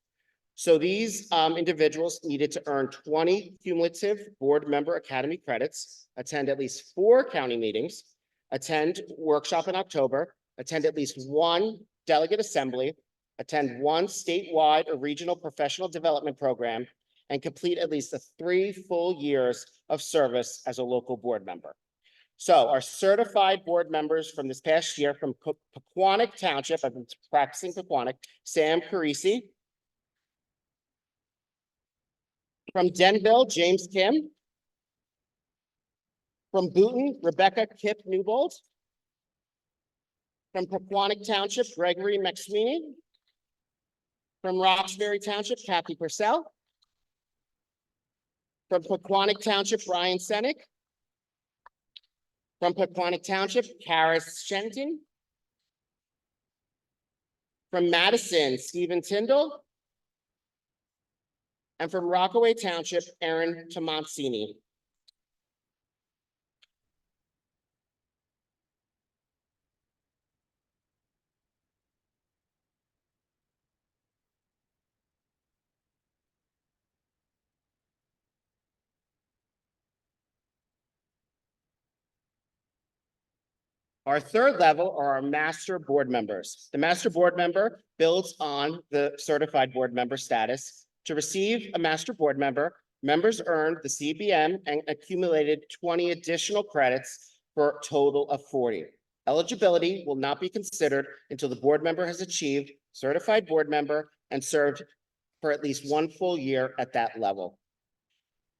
So these individuals needed to earn 20 cumulative board member academy credits, attend at least 4 county meetings, attend workshop in October, attend at least 1 delegate assembly, attend 1 statewide or regional professional development program, and complete at least 3 full years of service as a local board member. So our certified board members from this past year from Pequannock Township, I've been practicing Pequannock, Sam Carisi. From Denville, James Kim. From Booton, Rebecca Kip Newbold. From Pequannock Township, Gregory McSweeney. From Roxbury Township, Kathy Purcell. From Pequannock Township, Brian Senick. From Pequannock Township, Karis Shenton. From Madison, Stephen Tyndall. And from Rockaway Township, Aaron Tomansini. Our third level are our master board members. The master board member builds on the certified board member status. To receive a master board member, members earned the CBM and accumulated 20 additional credits for a total of 40. Eligibility will not be considered until the board member has achieved certified board member and served for at least one full year at that level.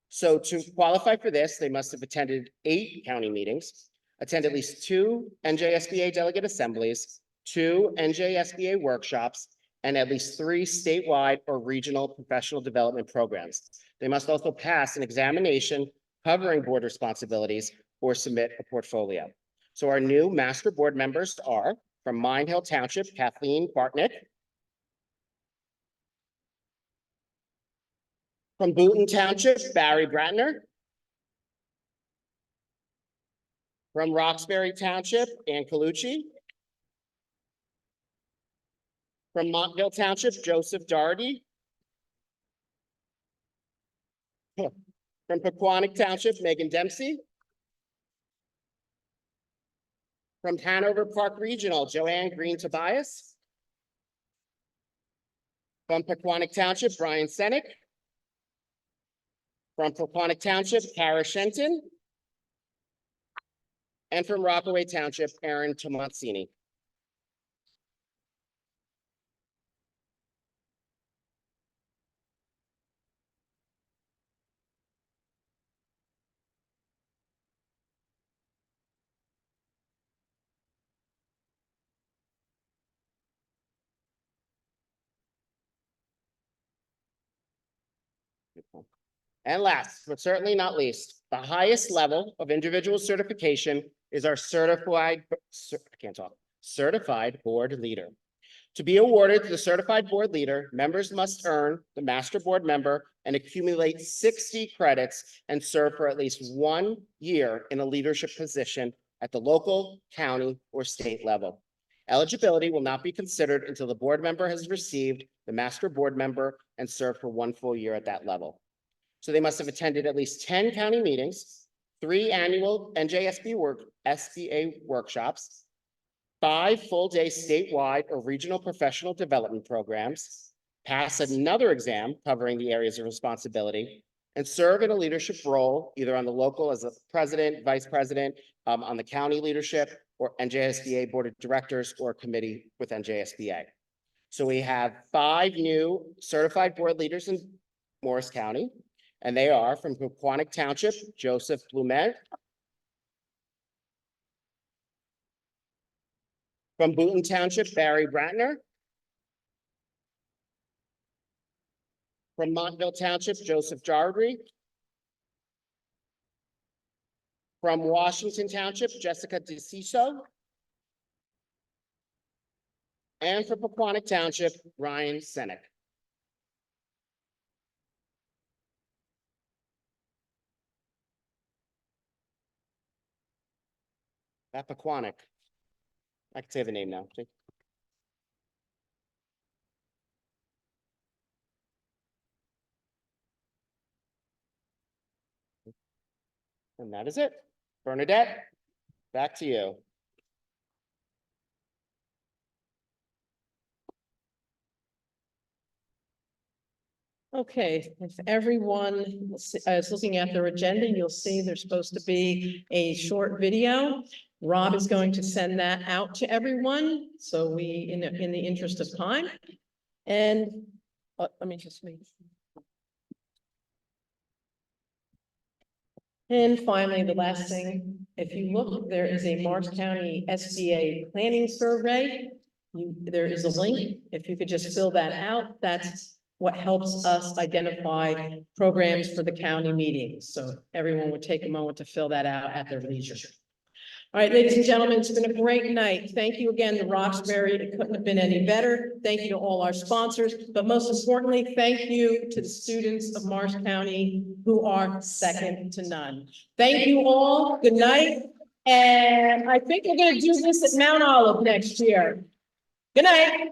So to qualify for this, they must have attended 8 county meetings, attend at least 2 NJSBA delegate assemblies, 2 NJSBA workshops, and at least 3 statewide or regional professional development programs. They must also pass an examination covering board responsibilities or submit a portfolio. So our new master board members are from Mine Hill Township, Kathleen Bartnick. From Boonton Township, Barry Bratner. From Roxbury Township, Ann Colucci. From Montville Township, Joseph Doherty. From Pequannock Township, Megan Dempsey. From Hanover Park Regional, Joanne Green Tobias. From Pequannock Township, Brian Senick. From Pequannock Township, Kara Shenton. And from Rockaway Township, Aaron Tomansini. And last, but certainly not least, the highest level of individual certification is our certified board leader. To be awarded to the certified board leader, members must earn the master board member and accumulate 60 credits and serve for at least 1 year in a leadership position at the local, county, or state level. Eligibility will not be considered until the board member has received the master board member and served for 1 full year at that level. So they must have attended at least 10 county meetings, 3 annual SBA workshops, 5 full-day statewide or regional professional development programs, pass another exam covering the areas of responsibility, and serve in a leadership role, either on the local as a president, vice president, on the county leadership, or NJSBA board of directors or committee with NJSBA. So we have 5 new certified board leaders in Morris County. And they are from Pequannock Township, Joseph Blumet. From Boonton Township, Barry Bratner. From Montville Township, Joseph Doherty. From Washington Township, Jessica DeCiso. And from Pequannock Township, Ryan Senick. At Pequannock. I can say the name now. And that is it. Bernadette, back to you. Okay, if everyone is looking at their agenda, you'll see there's supposed to be a short video. Rob is going to send that out to everyone, so we, in the interest of time. And let me just make. And finally, the last thing, if you look, there is a Morris County SBA planning survey. There is a link. If you could just fill that out, that's what helps us identify programs for the county meetings. So everyone would take a moment to fill that out at their leisure. All right, ladies and gentlemen, it's been a great night. Thank you again to Roxbury. It couldn't have been any better. Thank you to all our sponsors, but most importantly, thank you to the students of Morris County who are second to none. Thank you all. Good night. And I think we're gonna do this at Mount Olive next year. Good night.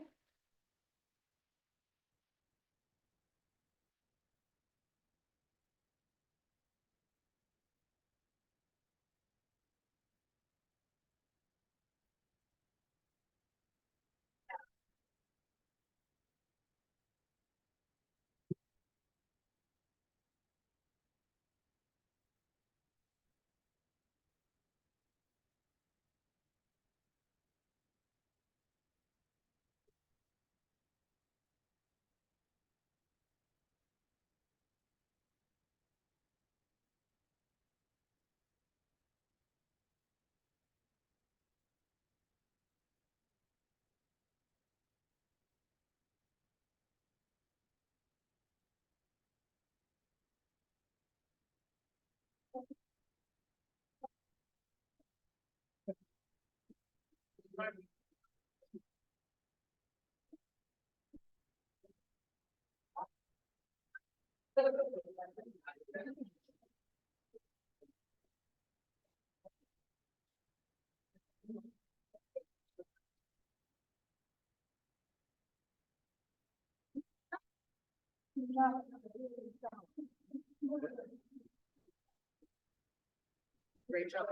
Great job.